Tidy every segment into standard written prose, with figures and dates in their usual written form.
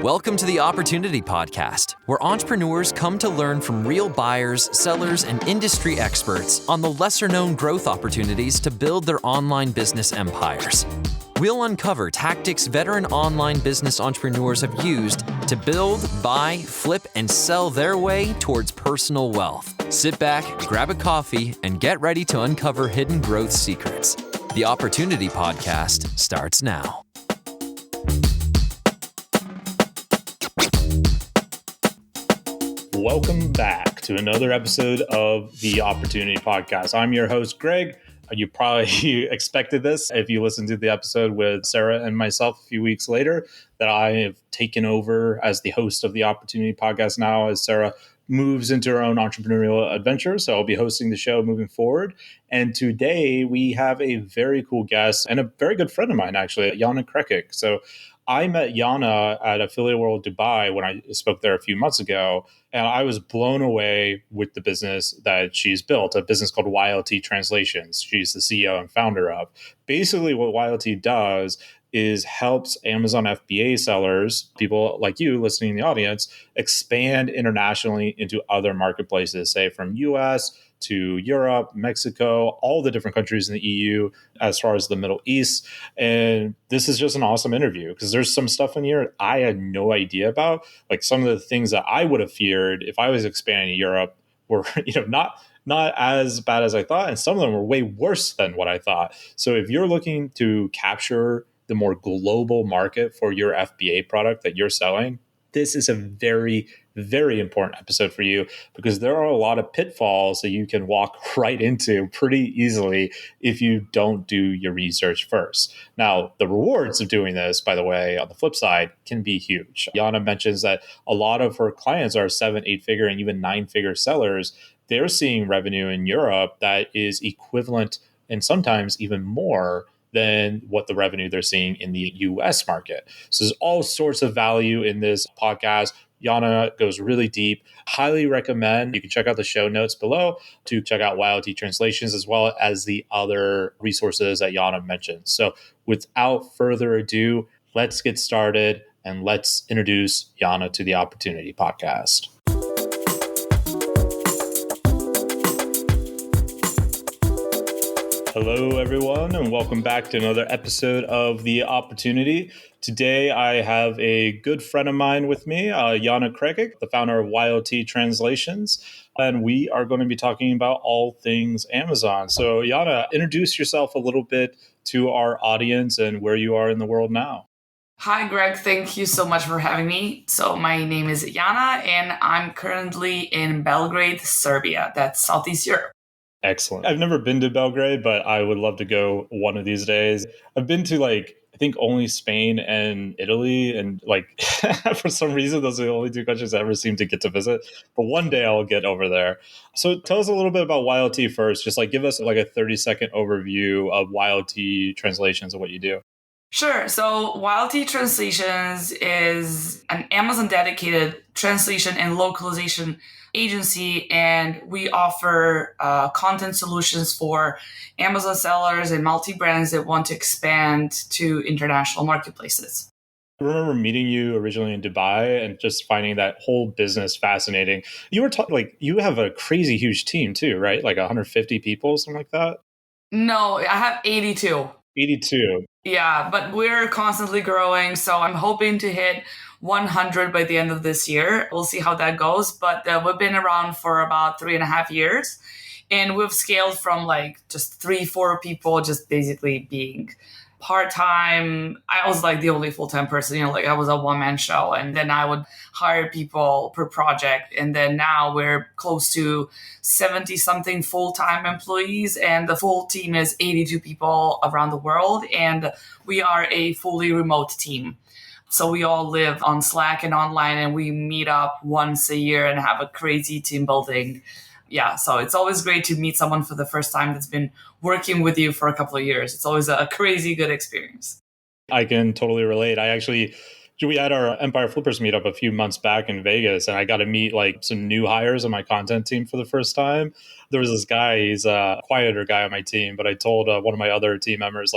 Welcome to the Opportunity Podcast, where entrepreneurs come to learn from real buyers, sellers, and industry experts on the lesser-known growth opportunities to build their online business empires. We'll uncover tactics veteran online business entrepreneurs have used to build, buy, flip, and sell their way towards personal wealth. Sit back, grab a coffee, and get ready to uncover hidden growth secrets. The Opportunity Podcast starts now. Welcome back to another episode of the Opportunity Podcast. I'm your host, Greg. You probably expected this if you listened to the episode with Sarah and myself a few weeks later, that I have taken over as the host of the Opportunity Podcast now as Sarah moves into her own entrepreneurial adventure. So I'll be hosting the show moving forward. And today we have a very cool guest and a very good friend of mine, actually, Jana Krekic. So I met Jana at Affiliate World Dubai when I spoke there a few months ago, and I was blown away with the business that she's built, a business called YLT Translations. She's the CEO and founder of. Basically, what YLT does is helps Amazon FBA sellers, people like you listening in the audience, expand internationally into other marketplaces, say from US to Europe, Mexico, all the different countries in the EU, as far as the Middle East. And this is just an awesome interview because there's some stuff in here I had no idea about. Like some of the things that I would have feared if I was expanding to Europe were, not as bad as I thought. And some of them were way worse than what I thought. So if you're looking to capture the more global market for your FBA product that you're selling, this is a very, very important episode for you because there are a lot of pitfalls that you can walk right into pretty easily if you don't do your research first. Now, the rewards of doing this, by the way, on the flip side, can be huge. Jana mentions that a lot of her clients are 7, 8-figure and even 9-figure sellers. They're seeing revenue in Europe that is equivalent and sometimes even more than what the revenue they're seeing in the US market. So there's all sorts of value in this podcast. Jana goes really deep. Highly recommend. You can check out the show notes below to check out YLT Translations as well as the other resources that Jana mentioned. So without further ado, let's get started and let's introduce Jana to the Opportunity Podcast. Hello, everyone, and welcome back to another episode of The Opportunity. Today, I have a good friend of mine with me, Jana Krekic, the founder of YLT Translations, and we are going to be talking about all things Amazon. So, Jana, introduce yourself a little bit to our audience and where you are in the world now. Hi, Greg. Thank you so much for having me. So my name is Jana, and I'm currently in Belgrade, Serbia. That's Southeast Europe. Excellent. I've never been to Belgrade, but I would love to go one of these days. I've been to I think only Spain and Italy. And for some reason, those are the only two countries I ever seem to get to visit. But one day I'll get over there. So tell us a little bit about YLT first. Just give us a 30-second overview of YLT Translations and what you do. Sure. So YLT Translations is an Amazon dedicated translation and localization agency, and we offer content solutions for Amazon sellers and multi-brands that want to expand to international marketplaces. I remember meeting you originally in Dubai and just finding that whole business fascinating. You were you have a crazy huge team too, right? 150 people, something like that? No, I have 82. 82. Yeah, but we're constantly growing. So I'm hoping to hit 100 by the end of this year. We'll see how that goes. But we've been around for about 3.5 years. And we've scaled from just 3-4 people just basically being part-time. I was the only full-time person, I was a one-man show. And then I would hire people per project. And then now we're close to 70-something full-time employees. And the full team is 82 people around the world. And we are a fully remote team. So we all live on Slack and online, and we meet up once a year and have a crazy team building. Yeah, so it's always great to meet someone for the first time that's been working with you for a couple of years. It's always a crazy good experience. I can totally relate. We had our Empire Flippers meetup a few months back in Vegas, and I got to meet some new hires on my content team for the first time. There was this guy, he's a quieter guy on my team, but I told one of my other team members,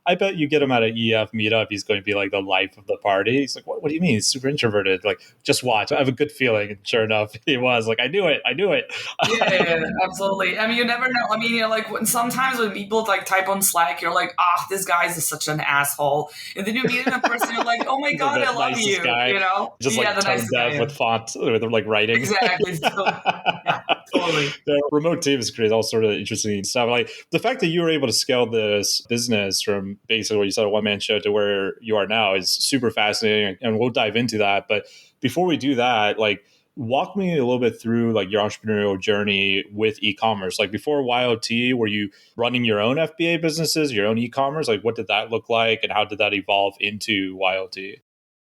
I bet you get him at an EF meetup, he's going to be like the life of the party. He's like, what do you mean? He's super introverted. Like, just watch. I have a good feeling. And sure enough, he was like, I knew it. Yeah, absolutely. I mean, you never know. I mean, like sometimes when people like type on Slack, you're like, this guy is such an asshole. And then you meet him in person, you're like, oh my God, I love you. Guy. Just like the tone deaf with font, with like writing. Exactly. So, yeah, totally. The remote teams create all sort of interesting stuff. Like the fact that you were able to scale this business from basically what you said, a one-man show to where you are now is super fascinating. And we'll dive into that. But before we do that, like, walk me a little bit through like your entrepreneurial journey with e-commerce. Like before YLT, were you running your own FBA businesses, your own e-commerce? Like what did that look like and how did that evolve into YLT?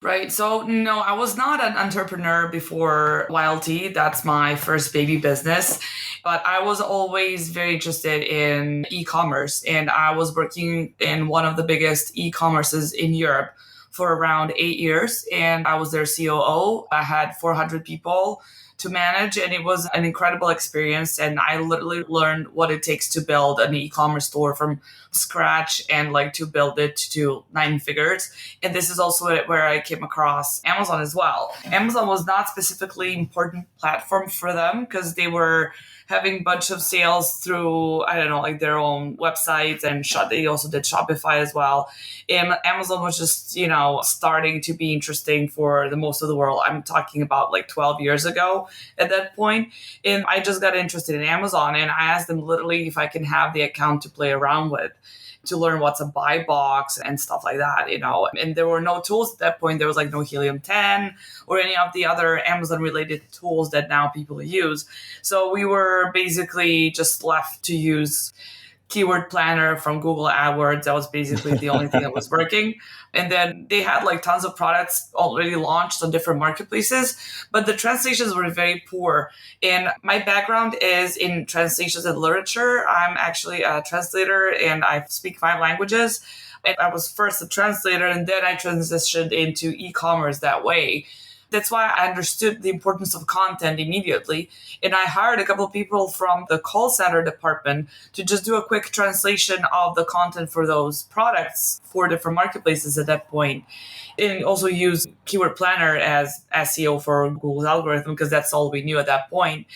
Right. So, no, I was not an entrepreneur before YLT. That's my first baby business. But I was always very interested in e-commerce. And I was working in one of the biggest e-commerces in Europe for around 8 years. And I was their COO. I had 400 people to manage, and it was an incredible experience. And I literally learned what it takes to build an e-commerce store from scratch and like to build it to 9 figures. And this is also where I came across Amazon as well. Amazon was not specifically important platform for them because they were having a bunch of sales through, I don't know, like their own websites, and they also did Shopify as well. And Amazon was just, starting to be interesting for the most of the world. I'm talking about like 12 years ago at that point. And I just got interested in Amazon, and I asked them literally if I can have the account to play around with, to learn what's a buy box and stuff like that, And there were no tools at that point. There was like no Helium 10 or any of the other Amazon related tools that now people use. So we were basically just left to use Keyword Planner from Google AdWords. That was basically the only thing that was working. And then they had like tons of products already launched on different marketplaces, but the translations were very poor. And my background is in translations and literature. I'm actually a translator and I speak 5 languages. And I was first a translator, and then I transitioned into e-commerce that way. That's why I understood the importance of content immediately. And I hired a couple of people from the call center department to just do a quick translation of the content for those products for different marketplaces at that point. And also use Keyword Planner as SEO for Google's algorithm, because that's all we knew at that point.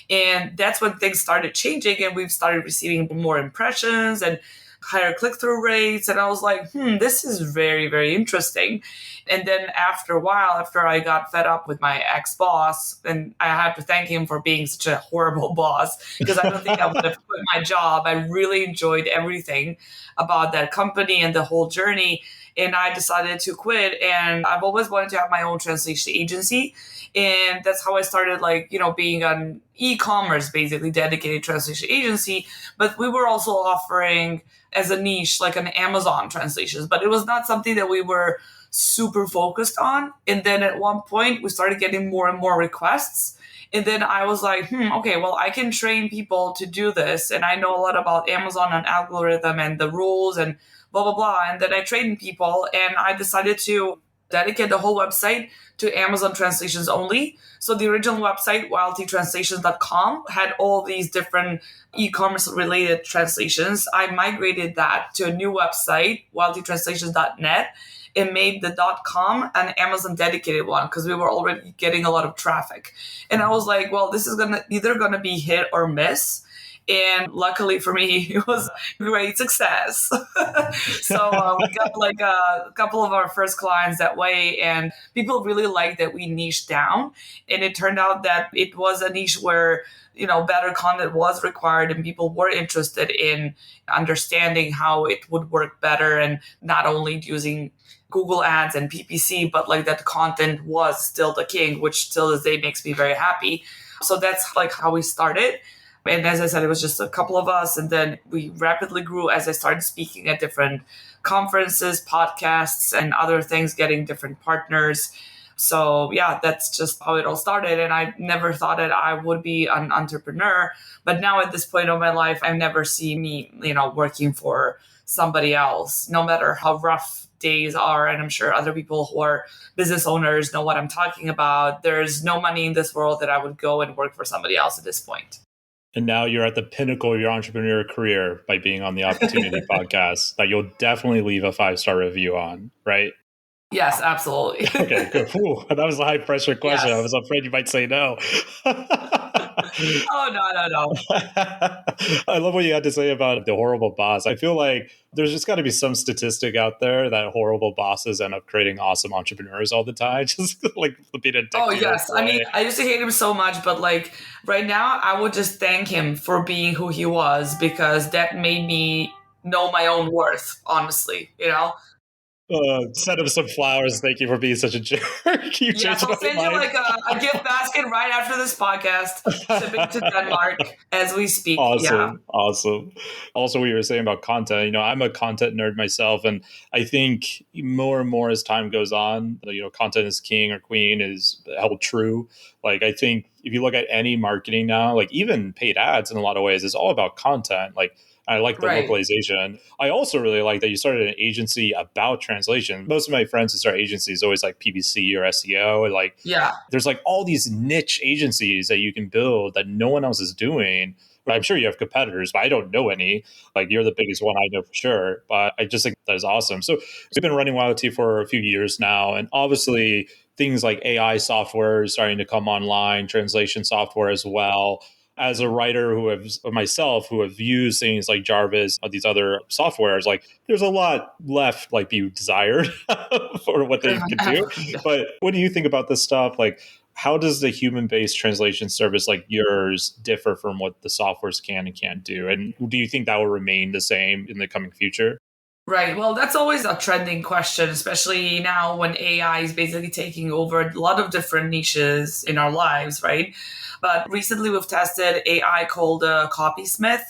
And that's when things started changing, and we've started receiving more impressions and higher click-through rates. And I was like, this is very, very interesting. And then after a while, after I got fed up with my ex-boss, and I had to thank him for being such a horrible boss, because I don't think I would have quit my job. I really enjoyed everything about that company and the whole journey. And I decided to quit. And I've always wanted to have my own translation agency. And that's how I started, being an e-commerce, basically dedicated translation agency. But we were also offering as a niche, like an Amazon translations, but it was not something that we were super focused on. And then at one point we started getting more and more requests. And then I was like, okay, well, I can train people to do this. And I know a lot about Amazon and algorithm and the rules and blah, blah, blah. And then I trained people, and I decided to dedicate the whole website to Amazon translations only. So the original website, ylttranslations.com, had all these different e-commerce related translations. I migrated that to a new website, ylttranslations.net, and made the .com an Amazon dedicated one, because we were already getting a lot of traffic. And I was like, well, this is either gonna be hit or miss. And luckily for me, it was a great success. So we got like a couple of our first clients that way, and people really liked that we niched down. And it turned out that it was a niche where, better content was required, and people were interested in understanding how it would work better, and not only using Google ads and PPC, but like that content was still the king, which still this day makes me very happy. So that's like how we started. And as I said, it was just a couple of us. And then we rapidly grew as I started speaking at different conferences, podcasts, and other things, getting different partners. So yeah, that's just how it all started. And I never thought that I would be an entrepreneur. But now at this point of my life, I never see me, working for somebody else, no matter how rough days are. And I'm sure other people who are business owners know what I'm talking about. There's no money in this world that I would go and work for somebody else at this point. And now you're at the pinnacle of your entrepreneur career by being on the Opportunity podcast that you'll definitely leave a 5-star review on, right? Yes, absolutely. Okay, good. Whew, that was a high pressure question. I Yes. was afraid you might say no. Oh, no. I love what you had to say about the horrible boss. I feel like there's just got to be some statistic out there that horrible bosses end up creating awesome entrepreneurs all the time, just like being a dick. Oh, yes. I mean, I used to hate him so much, but like right now, I would just thank him for being who he was because that made me know my own worth, honestly, you know? Send him some flowers. Thank you for being such a jerk. You Yes, changed I'll my send you life. like a gift basket right after this podcast, shipping to Denmark as we speak. Yeah. Awesome. Also, what you were saying about content, I'm a content nerd myself. And I think more and more as time goes on, content is king or queen is held true. Like, I think if you look at any marketing now, like even paid ads in a lot of ways, it's all about content. Like, I like the Right. localization. I also really like that you started an agency about translation. Most of my friends who start agencies always like PPC or SEO. And like, Yeah. there's like all these niche agencies that you can build that no one else is doing. But I'm sure you have competitors, but I don't know any. Like, you're the biggest one I know for sure. But I just think that is awesome. So we've been running Wild Tea for a few years now. And obviously things like AI software is starting to come online, translation software as well. As a writer who have used things like Jarvis or these other softwares, like there's a lot left like be desired for what they can do. But what do you think about this stuff? Like, how does the human-based translation service like yours differ from what the softwares can and can't do? And do you think that will remain the same in the coming future? Right. Well, that's always a trending question, especially now when AI is basically taking over a lot of different niches in our lives, right? But recently we've tested AI called Copysmith.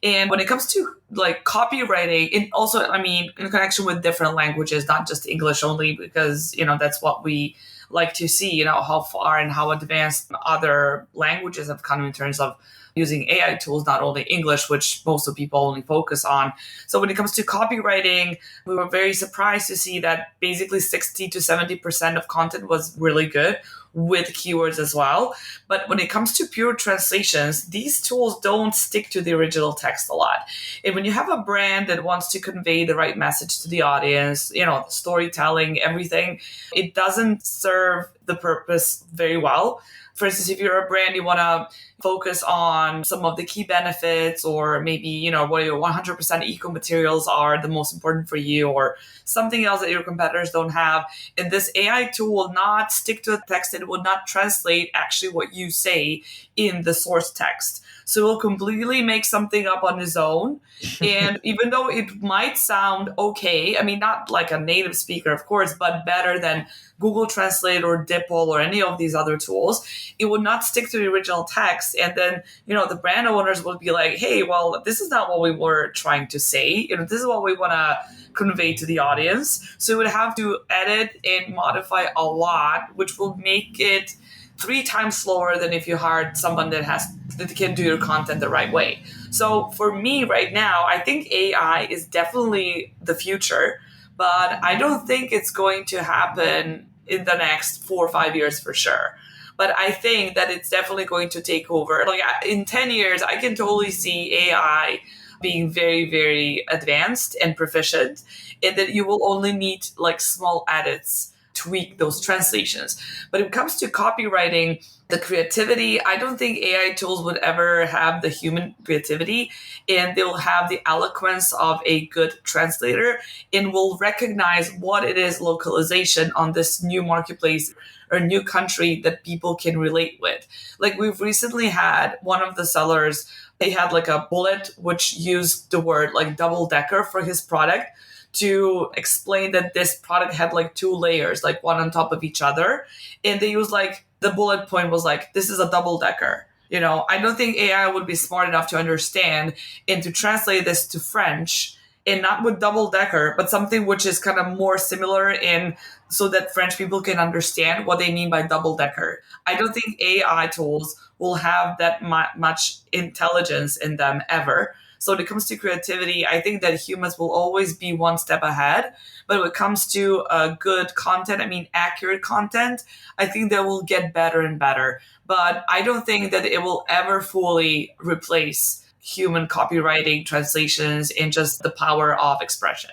And when it comes to like copywriting, and also, I mean, in connection with different languages, not just English only, because, that's what we like to see, how far and how advanced other languages have come in terms of using AI tools, not only English, which most of people only focus on. So when it comes to copywriting, we were very surprised to see that basically 60 to 70% of content was really good with keywords as well. But when it comes to pure translations, these tools don't stick to the original text a lot. And when you have a brand that wants to convey the right message to the audience, the storytelling, everything, it doesn't serve the purpose very well. For instance, if you're a brand, you want to focus on some of the key benefits, or maybe, what your 100% eco materials are the most important for you, or something else that your competitors don't have. And this AI tool will not stick to the text. It will not translate actually what you say in the source text. So it will completely make something up on its own. And even though it might sound okay, I mean, not like a native speaker, of course, but better than Google Translate or DeepL or any of these other tools, it would not stick to the original text. And then, the brand owners will be like, hey, well, this is not what we were trying to say. This is what we want to convey to the audience. So it would have to edit and modify a lot, which will make it 3 times slower than if you hired someone that can do your content the right way. So for me right now, I think AI is definitely the future, but I don't think it's going to happen in the next 4 or 5 years for sure. But I think that it's definitely going to take over. Like in 10 years, I can totally see AI being very, very advanced and proficient, and that you will only need like small edits, tweak those translations. But when it comes to copywriting, the creativity, I don't think AI tools would ever have the human creativity, and they'll have the eloquence of a good translator and will recognize what it is localization on this new marketplace or new country that people can relate with. Like we've recently had one of the sellers, they had like a bullet which used the word like double decker for his product to explain that this product had like 2 layers, like one on top of each other. And they used like, the bullet point was like, this is a double decker. I don't think AI would be smart enough to understand and to translate this to French, and not with double decker, but something which is kind of more similar in, so that French people can understand what they mean by double decker. I don't think AI tools will have that much intelligence in them ever. So when it comes to creativity, I think that humans will always be one step ahead. But when it comes to good content, I mean, accurate content, I think that will get better and better. But I don't think that it will ever fully replace human copywriting, translations, and just the power of expression.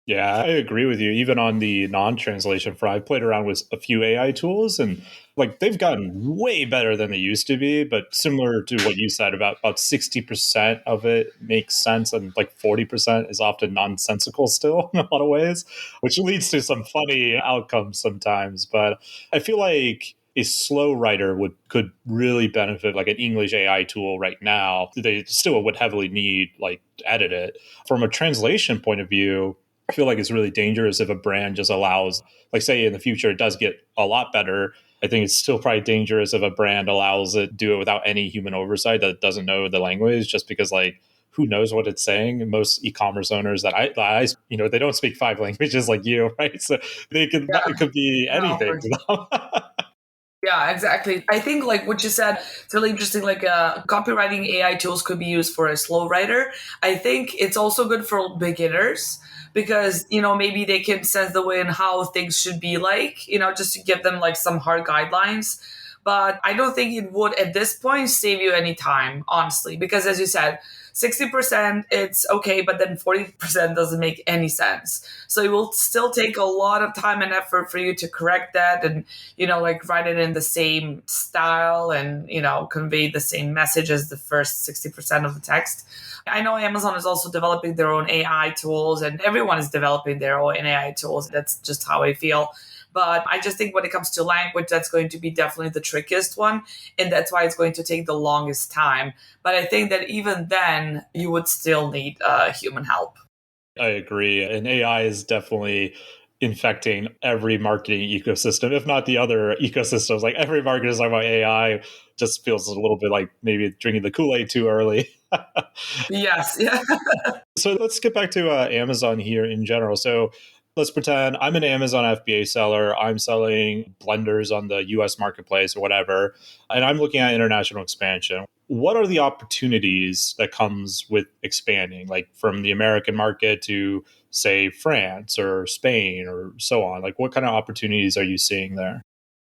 Yeah, I agree with you. Even on the non-translation front, I've played around with a few AI tools and like they've gotten way better than they used to be. But similar to what you said, about 60% of it makes sense and like 40% is often nonsensical still in a lot of ways, which leads to some funny outcomes sometimes. But I feel like a slow writer could really benefit like an English AI tool right now. They still would heavily need like to edit it. From a translation point of view, I feel like it's really dangerous if a brand just allows, like, say in the future it does get a lot better. I think it's still probably dangerous if a brand allows it to do it without any human oversight that doesn't know the language, just because, like, who knows what it's saying? And most e-commerce owners that I they don't speak 5 languages like you, right? So it could be anything to them. Yeah, exactly. I think like what you said, it's really interesting. Like copywriting AI tools could be used for a slow writer. I think it's also good for beginners because, maybe they can sense the way and how things should be like, just to give them like some hard guidelines. But I don't think it would at this point save you any time, honestly, because as you said, 60% it's okay, but then 40% doesn't make any sense. So it will still take a lot of time and effort for you to correct that and, like write it in the same style and, convey the same message as the first 60% of the text. I know Amazon is also developing their own AI tools and everyone is developing their own AI tools. That's just how I feel. But I just think when it comes to language, that's going to be definitely the trickiest one. And that's why it's going to take the longest time. But I think that even then, you would still need human help. I agree. And AI is definitely infecting every marketing ecosystem, if not the other ecosystems. Like every marketer is talking about AI, just feels a little bit like maybe drinking the Kool-Aid too early. Yes. Yeah. So let's get back to Amazon here in general. So let's pretend I'm an Amazon FBA seller. I'm selling blenders on the US marketplace or whatever, and I'm looking at international expansion. What are the opportunities that comes with expanding, like from the American market to, say, France or Spain or so on? Like what kind of opportunities are you seeing there?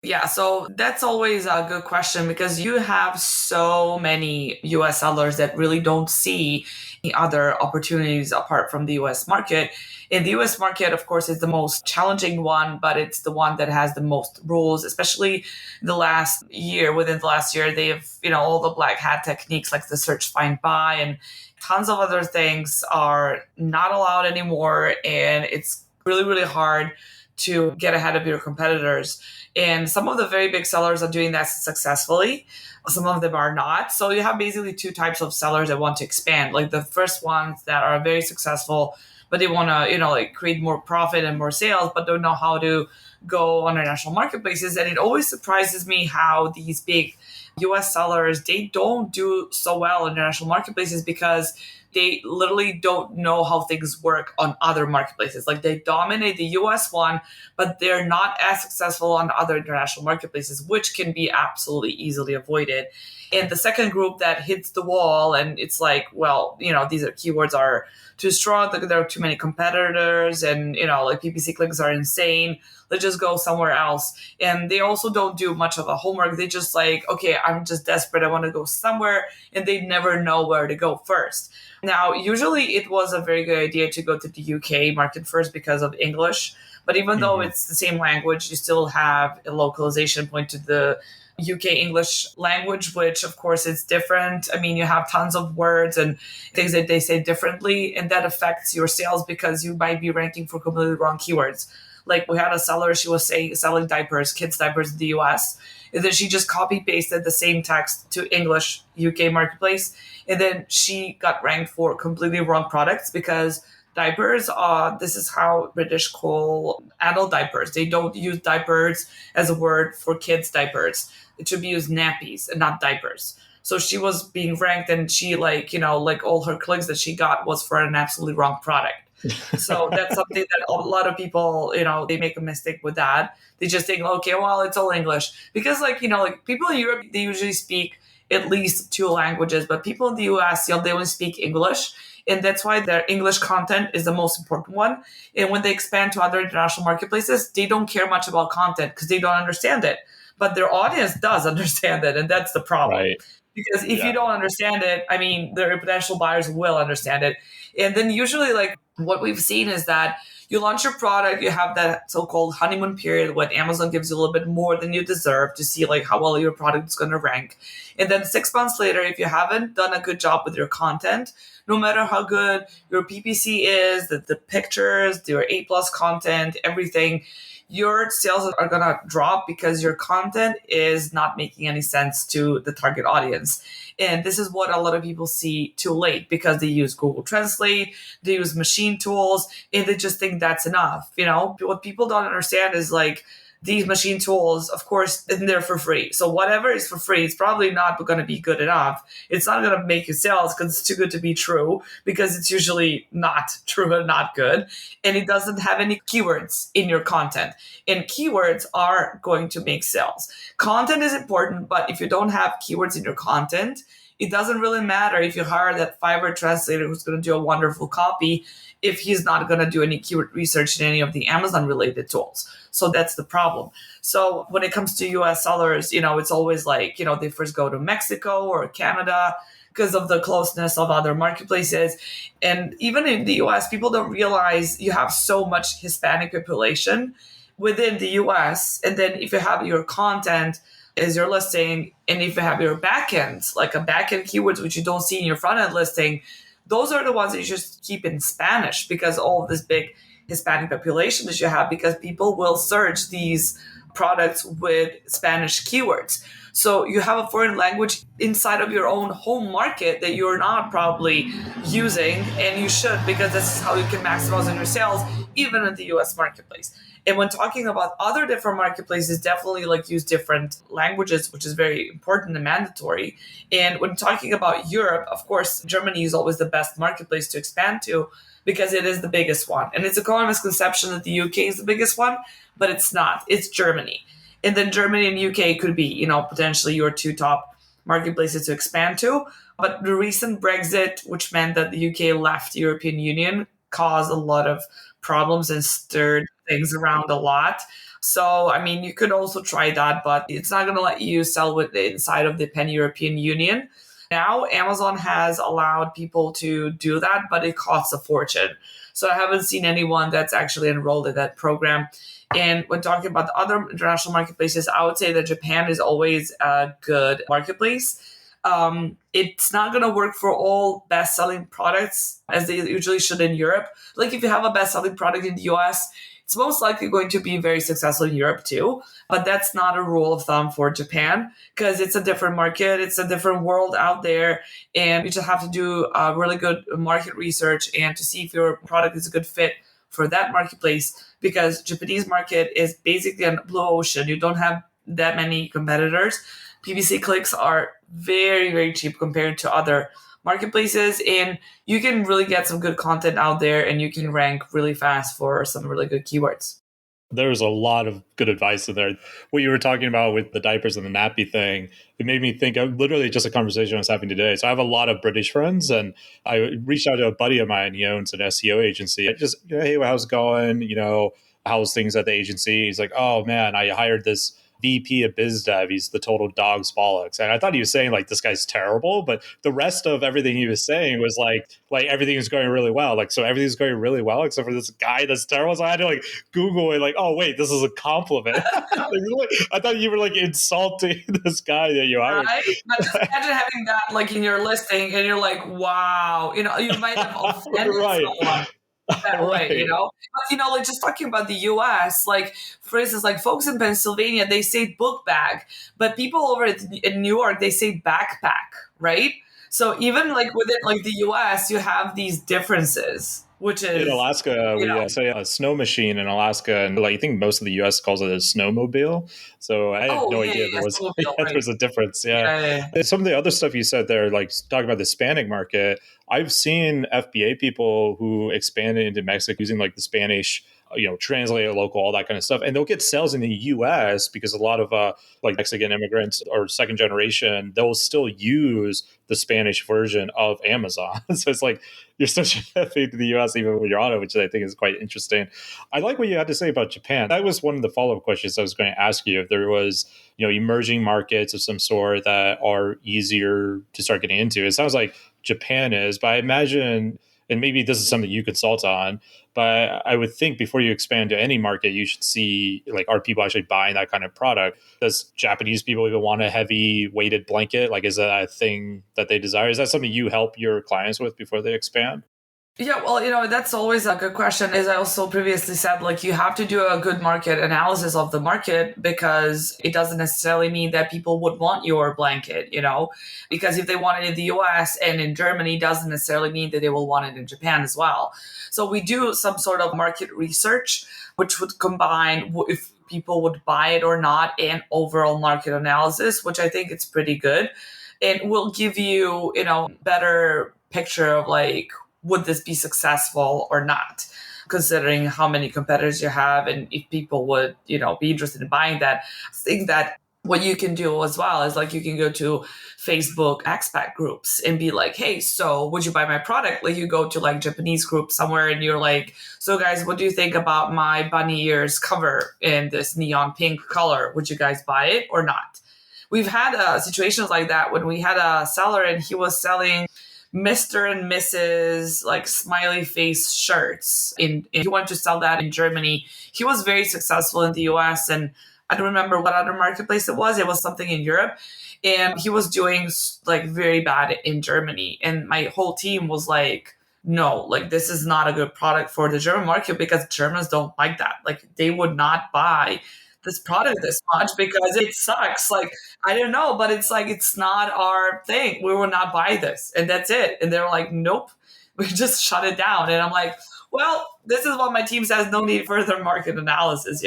Yeah, so that's always a good question because you have so many US sellers that really don't see any other opportunities apart from the US market. In the US market, of course, is the most challenging one, but it's the one that has the most rules, especially within the last year, they have, all the black hat techniques like the search, find, buy, and tons of other things are not allowed anymore. And it's really, really hard to get ahead of your competitors. And some of the very big sellers are doing that successfully. Some of them are not. So you have basically two types of sellers that want to expand. Like the first ones that are very successful, but they want to, like create more profit and more sales, but don't know how to go on international marketplaces. And it always surprises me how these big US sellers, they don't do so well in international marketplaces because they literally don't know how things work on other marketplaces. Like they dominate the US one, but they're not as successful on other international marketplaces, which can be absolutely easily avoided. And the second group that hits the wall and it's like, well, these keywords are too strong, there are too many competitors and, like PPC clicks are insane. Let's just go somewhere else. And they also don't do much of a homework. They just like, okay, I'm just desperate. I want to go somewhere. And they never know where to go first. Now, usually it was a very good idea to go to the UK market first because of English. But even though it's the same language, you still have a localization point to the UK English language, which of course is different. I mean, you have tons of words and things that they say differently, and that affects your sales because you might be ranking for completely wrong keywords. Like we had a seller, she was selling diapers, kids diapers in the US. And then she just copy pasted the same text to English UK marketplace. And then she got ranked for completely wrong products because diapers, this is how British call adult diapers. They don't use diapers as a word for kids diapers. It should be used nappies and not diapers. So she was being ranked and she like all her clicks that she got was for an absolutely wrong product. So that's something that a lot of people, they make a mistake with that. They just think, okay, well, it's all English because like people in Europe, they usually speak at least 2 languages. But people in the US, they only speak English. And that's why their English content is the most important one. And when they expand to other international marketplaces, they don't care much about content because they don't understand it. But their audience does understand it. And that's the problem. Right. Because if you don't understand it, I mean, their potential buyers will understand it. And then usually, like, what we've seen is that you launch your product, you have that so-called honeymoon period when Amazon gives you a little bit more than you deserve to see like how well your product is going to rank. And then 6 months later, if you haven't done a good job with your content, no matter how good your PPC is, the pictures, your A+ content, everything, your sales are going to drop because your content is not making any sense to the target audience. And this is what a lot of people see too late because they use Google Translate, they use machine tools, and they just think that's enough. What people don't understand is like these machine tools, of course, they're for free. So whatever is for free, it's probably not going to be good enough. It's not going to make you sales because it's too good to be true, because it's usually not true and not good. And it doesn't have any keywords in your content. And keywords are going to make sales. Content is important, but if you don't have keywords in your content, it doesn't really matter if you hire that Fiverr translator who's going to do a wonderful copy if he's not going to do any keyword research in any of the Amazon related tools. So that's the problem. So when it comes to US sellers, it's always like, they first go to Mexico or Canada because of the closeness of other marketplaces. And even in the US, people don't realize you have so much Hispanic population within the US. And then if you have your content as your listing, and if you have your backends, like a backend keywords, which you don't see in your front end listing, those are the ones that you just keep in Spanish because all of this big Hispanic population that you have, because people will search these products with Spanish keywords. So you have a foreign language inside of your own home market that you're not probably using, and you should, because this is how you can maximize on your sales, even in the US marketplace. And when talking about other different marketplaces, definitely like use different languages, which is very important and mandatory. And when talking about Europe, of course, Germany is always the best marketplace to expand to because it is the biggest one. And it's a common misconception that the UK is the biggest one, but it's not. It's Germany. And then Germany and UK could be, potentially your 2 top marketplaces to expand to. But the recent Brexit, which meant that the UK left the European Union, caused a lot of problems and stirred things around a lot. So, I mean, you could also try that, but it's not going to let you sell with inside of the Pan-European Union. Now, Amazon has allowed people to do that, but it costs a fortune. So I haven't seen anyone that's actually enrolled in that program. And when talking about the other international marketplaces, I would say that Japan is always a good marketplace. It's not going to work for all best-selling products as they usually should in Europe. Like if you have a best-selling product in the US, it's most likely going to be very successful in Europe too. But that's not a rule of thumb for Japan because it's a different market. It's a different world out there. And you just have to do really good market research and to see if your product is a good fit for that marketplace, because Japanese market is basically a blue ocean. You don't have that many competitors. PPC clicks are very, very cheap compared to other marketplaces, and you can really get some good content out there and you can rank really fast for some really good keywords. There's a lot of good advice in there. What you were talking about with the diapers and the nappy thing, it made me think of literally just a conversation I was having today. So I have a lot of British friends, and I reached out to a buddy of mine. He owns an SEO agency. I just, hey, how's it going? How's things at the agency? He's like, oh man, I hired this VP of biz dev. He's the total dog's bollocks. And I thought he was saying like, this guy's terrible, but the rest of everything he was saying was like everything is going really well. Like, so everything's going really well, except for this guy that's terrible. So I had to like Google it, like, oh wait, this is a compliment. I thought you were like insulting this guy that you hired. Right? But just imagine having that like in your listing and you're like, wow, you might have offended someone that way, But, like just talking about the US, like, for instance, like folks in Pennsylvania, they say book bag, but people over in New York, they say backpack, right? So even like within like the US, you have these differences, which is... In Alaska, we say a snow machine in Alaska, and like I think most of the US calls it a snowmobile. So I had no idea there was a difference. Yeah. Some of the other stuff you said there, like talking about the Hispanic market, I've seen FBA people who expanded into Mexico using like the Spanish translate it local, all that kind of stuff. And they'll get sales in the US because a lot of like Mexican immigrants or second generation, they'll still use the Spanish version of Amazon. So it's like you're still shipping to the US even when you're on it, which I think is quite interesting. I like what you had to say about Japan. That was one of the follow-up questions I was going to ask you. If there was, emerging markets of some sort that are easier to start getting into. It sounds like Japan is, but I imagine, and maybe this is something you consult on, but I would think before you expand to any market, you should see, like, are people actually buying that kind of product? Does Japanese people even want a heavy weighted blanket? Like, is that a thing that they desire? Is that something you help your clients with before they expand? Yeah, well, that's always a good question. As I also previously said, like, you have to do a good market analysis of the market, because it doesn't necessarily mean that people would want your blanket, because if they want it in the US and in Germany, doesn't necessarily mean that they will want it in Japan as well. So we do some sort of market research, which would combine if people would buy it or not, and overall market analysis, which I think it's pretty good. It will give you, better picture of, like, would this be successful or not, considering how many competitors you have and if people would, be interested in buying that. I think that what you can do as well is, like, you can go to Facebook expat groups and be like, hey, so would you buy my product? Like, you go to, like, Japanese group somewhere and you're like, so guys, what do you think about my bunny ears cover in this neon pink color? Would you guys buy it or not? We've had situations like that when we had a seller and he was selling Mr. and Mrs. like smiley face shirts. And he wanted to sell that in Germany. He was very successful in the US, and I don't remember what other marketplace it was. It was something in Europe. And he was doing like very bad in Germany. And my whole team was like, no, like, this is not a good product for the German market, because Germans don't like that. Like, they would not buy this product this much because it sucks. Like, I don't know, but it's like, it's not our thing. We will not buy this. And that's it. And they're like, nope, we just shut it down. And I'm like, well, this is what my team says. No need further market analysis,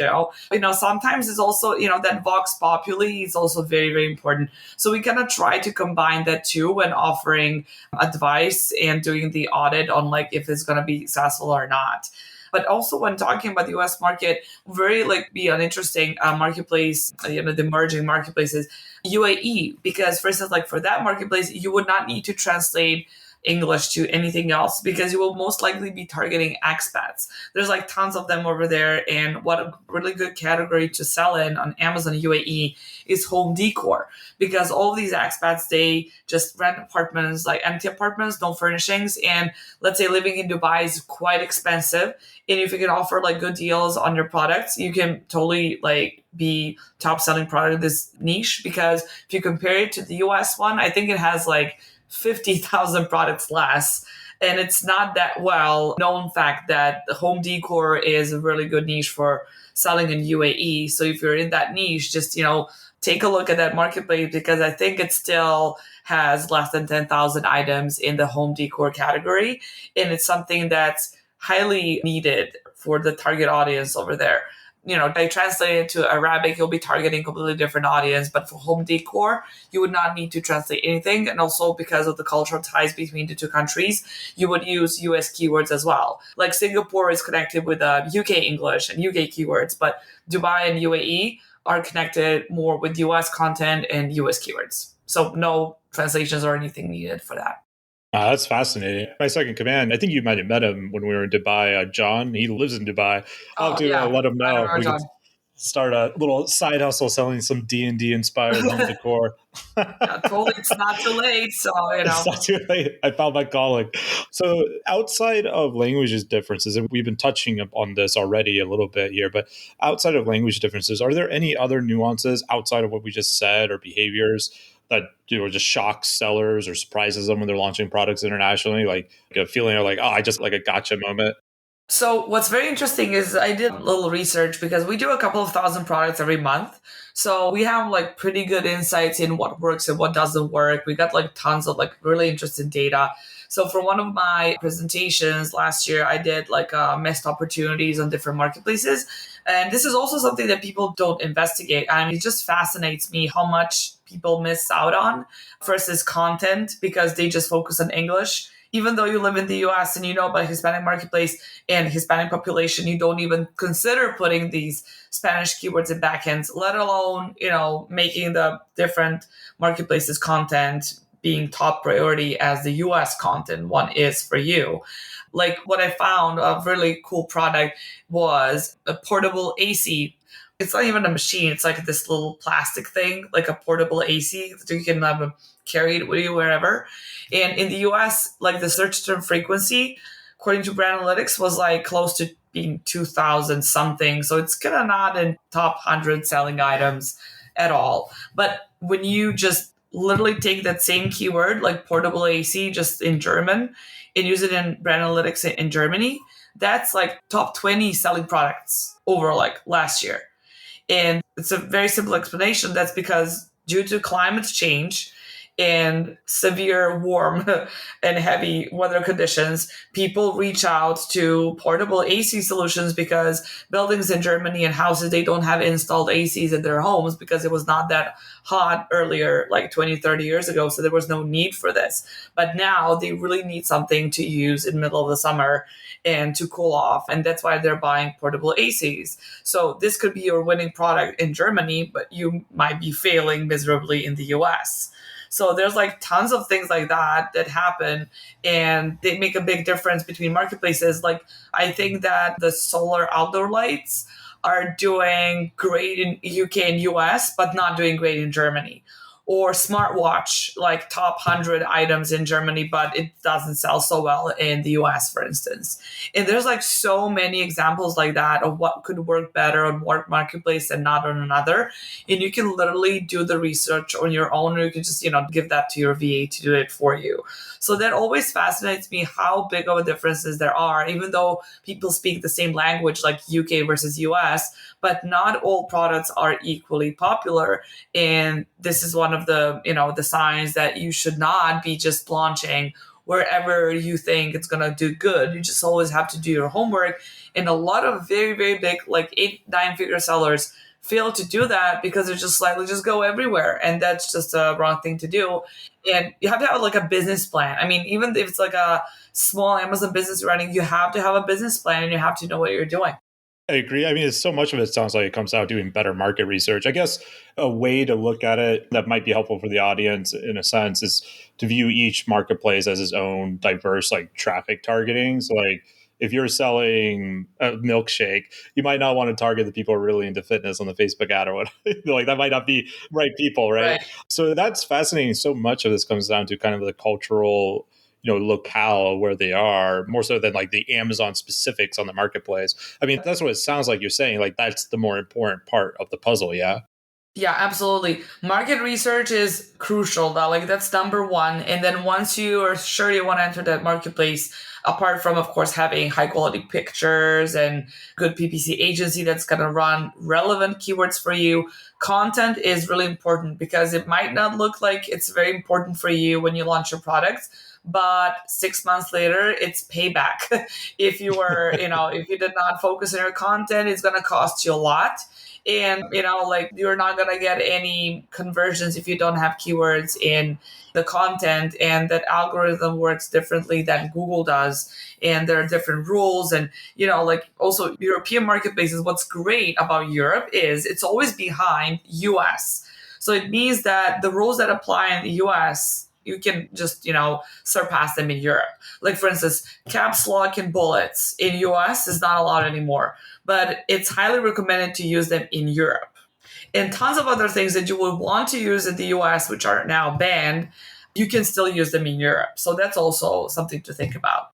sometimes it's also, that Vox Populi is also very, very important. So we kind of try to combine that too when offering advice and doing the audit on, like, if it's going to be successful or not. But also when talking about the US market, very be an interesting marketplace, the emerging marketplaces, UAE, because for instance, like, for that marketplace, you would not need to translate English to anything else, because you will most likely be targeting expats. There's like tons of them over there. And what a really good category to sell in on Amazon UAE is home decor, because all of these expats, they just rent apartments, like empty apartments, no furnishings. And let's say living in Dubai is quite expensive. And if you can offer like good deals on your products, you can totally like be top selling product in this niche. Because if you compare it to the US one, I think it has like 50,000 products less. And it's not that well known fact that the home decor is a really good niche for selling in UAE. So if you're in that niche, just, take a look at that marketplace, because I think it still has less than 10,000 items in the home decor category. And it's something that's highly needed for the target audience over there. They translate it to Arabic, you'll be targeting a completely different audience. But for home decor, you would not need to translate anything. And also because of the cultural ties between the two countries, you would use US keywords as well. Like Singapore is connected with UK English and UK keywords, but Dubai and UAE are connected more with US content and US keywords. So no translations or anything needed for that. That's fascinating. My second command, I think you might have met him when we were in Dubai. John, he lives in Dubai. I'll have to let him know. We can start a little side hustle selling some D&D inspired home decor. Yeah, totally. It's not too late. So, It's not too late. I found my calling. So outside of languages differences, and we've been touching on this already a little bit here, but outside of language differences, are there any other nuances outside of what we just said or behaviors that just shocks sellers or surprises them when they're launching products internationally, like a feeling of like, oh, I just like a gotcha moment? So what's very interesting is I did a little research, because we do a couple of thousand products every month. So we have like pretty good insights in what works and what doesn't work. We got like tons of like really interesting data. So for one of my presentations last year, I did like missed opportunities on different marketplaces. And this is also something that people don't investigate. And it just fascinates me how much people miss out on versus content, because they just focus on English even though you live in the US and you know about Hispanic marketplace and Hispanic population, you don't even consider putting these Spanish keywords in backends, let alone, making the different marketplaces content being top priority as the US content one is for you. Like what I found a really cool product was a portable AC. It's not even a machine. It's like this little plastic thing, like a portable AC that you can carry it with you wherever. And in the US, like the search term frequency, according to Brand Analytics, was like close to being 2,000 something. So it's kind of not in top 100 selling items at all. But when you just literally take that same keyword, like portable AC, just in German, and use it in Brand Analytics in Germany, that's like top 20 selling products over like last year. And it's a very simple explanation. That's because due to climate change and severe warm and heavy weather conditions, people reach out to portable AC solutions because buildings in Germany and houses, they don't have installed ACs in their homes because it was not that hot earlier, like 20, 30 years ago. So there was no need for this. But now they really need something to use in the middle of the summer and to cool off. And that's why they're buying portable ACs. So this could be your winning product in Germany, but you might be failing miserably in the US. So there's like tons of things like that happen, and they make a big difference between marketplaces. Like I think that the solar outdoor lights are doing great in UK and US, but not doing great in Germany. Or smartwatch, like top 100 items in Germany, but it doesn't sell so well in the US, for instance. And there's like so many examples like that of what could work better on one marketplace and not on another. And you can literally do the research on your own, or you can just, give that to your VA to do it for you. So that always fascinates me how big of a differences there are, even though people speak the same language, like UK versus US, but not all products are equally popular. And this is one of the, the signs that you should not be just launching wherever you think it's going to do good. You just always have to do your homework. And a lot of very, very big, like 8-9-figure sellers fail to do that because they're just like, just go everywhere. And that's just a wrong thing to do. And you have to have like a business plan. I mean, even if it's like a small Amazon business running, you have to have a business plan and you have to know what you're doing. I agree. I mean, it's so much of it sounds like it comes out doing better market research. I guess a way to look at it that might be helpful for the audience in a sense is to view each marketplace as its own diverse like traffic targeting. So like if you're selling a milkshake, you might not want to target the people who are really into fitness on the Facebook ad or whatever. Like that might not be right people, right? So that's fascinating. So much of this comes down to kind of the cultural locale where they are, more so than like the Amazon specifics on the marketplace. I mean, that's what it sounds like you're saying. Like that's the more important part of the puzzle. Yeah. Yeah, absolutely. Market research is crucial. Like that's number one. And then once you are sure you want to enter that marketplace, apart from, of course, having high quality pictures and good PPC agency that's going to run relevant keywords for you, content is really important because it might not look like it's very important for you when you launch your products, but 6 months later, it's payback. If you were, if you did not focus on your content, it's going to cost you a lot. And, like you're not going to get any conversions if you don't have keywords in the content, and that algorithm works differently than Google does. And there are different rules. And, like also European marketplaces, what's great about Europe is it's always behind US. So it means that the rules that apply in the US, you can just, surpass them in Europe. Like, for instance, caps lock and bullets in US is not allowed anymore, but it's highly recommended to use them in Europe. And tons of other things that you would want to use in the US, which are now banned, you can still use them in Europe. So that's also something to think about.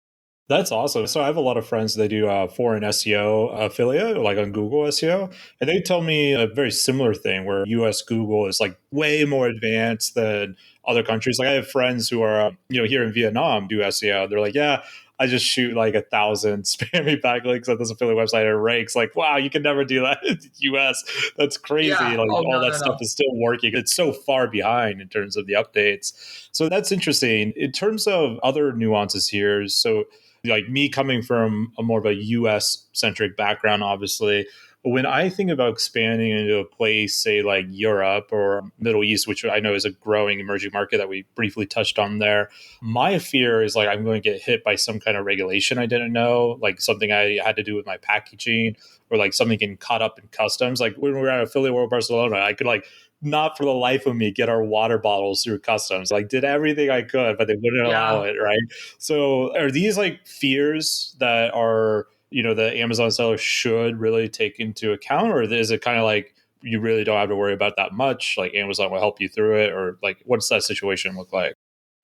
That's awesome. So I have a lot of friends that do foreign SEO affiliate, like on Google SEO. And they tell me a very similar thing where US Google is like way more advanced than other countries. Like I have friends who are, here in Vietnam do SEO. They're like, yeah, I just shoot like 1,000 spammy backlinks at this affiliate website and it ranks. Like, wow, you can never do that in the US. That's crazy. Yeah. All that stuff is still working. It's so far behind in terms of the updates. So that's interesting. In terms of other nuances here, so like me coming from a more of a US centric background, obviously, when I think about expanding into a place, say like Europe or Middle East, which I know is a growing emerging market that we briefly touched on there, my fear is like I'm going to get hit by some kind of regulation I didn't know, like something I had to do with my packaging or like something getting caught up in customs. Like when we were at Affiliate World Barcelona, I could like not for the life of me get our water bottles through customs. Like did everything I could, but they wouldn't allow it, right? So are these like fears that are, the Amazon seller should really take into account, or is it kind of like you really don't have to worry about that much? Like Amazon will help you through it, or like what's that situation look like?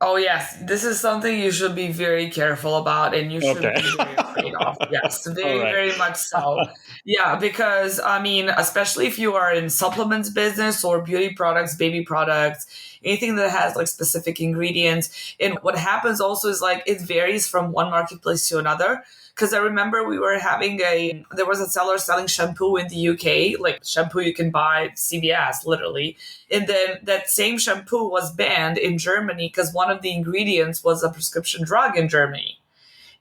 Oh, yes. This is something you should be very careful about and you should be very afraid of. Yes, very, All right. very much so. Yeah, because I mean, especially if you are in supplements business or beauty products, baby products, anything that has like specific ingredients. And what happens also is like it varies from one marketplace to another. Because I remember there was a seller selling shampoo in the UK, like shampoo you can buy at CVS, literally. And then that same shampoo was banned in Germany because one of the ingredients was a prescription drug in Germany.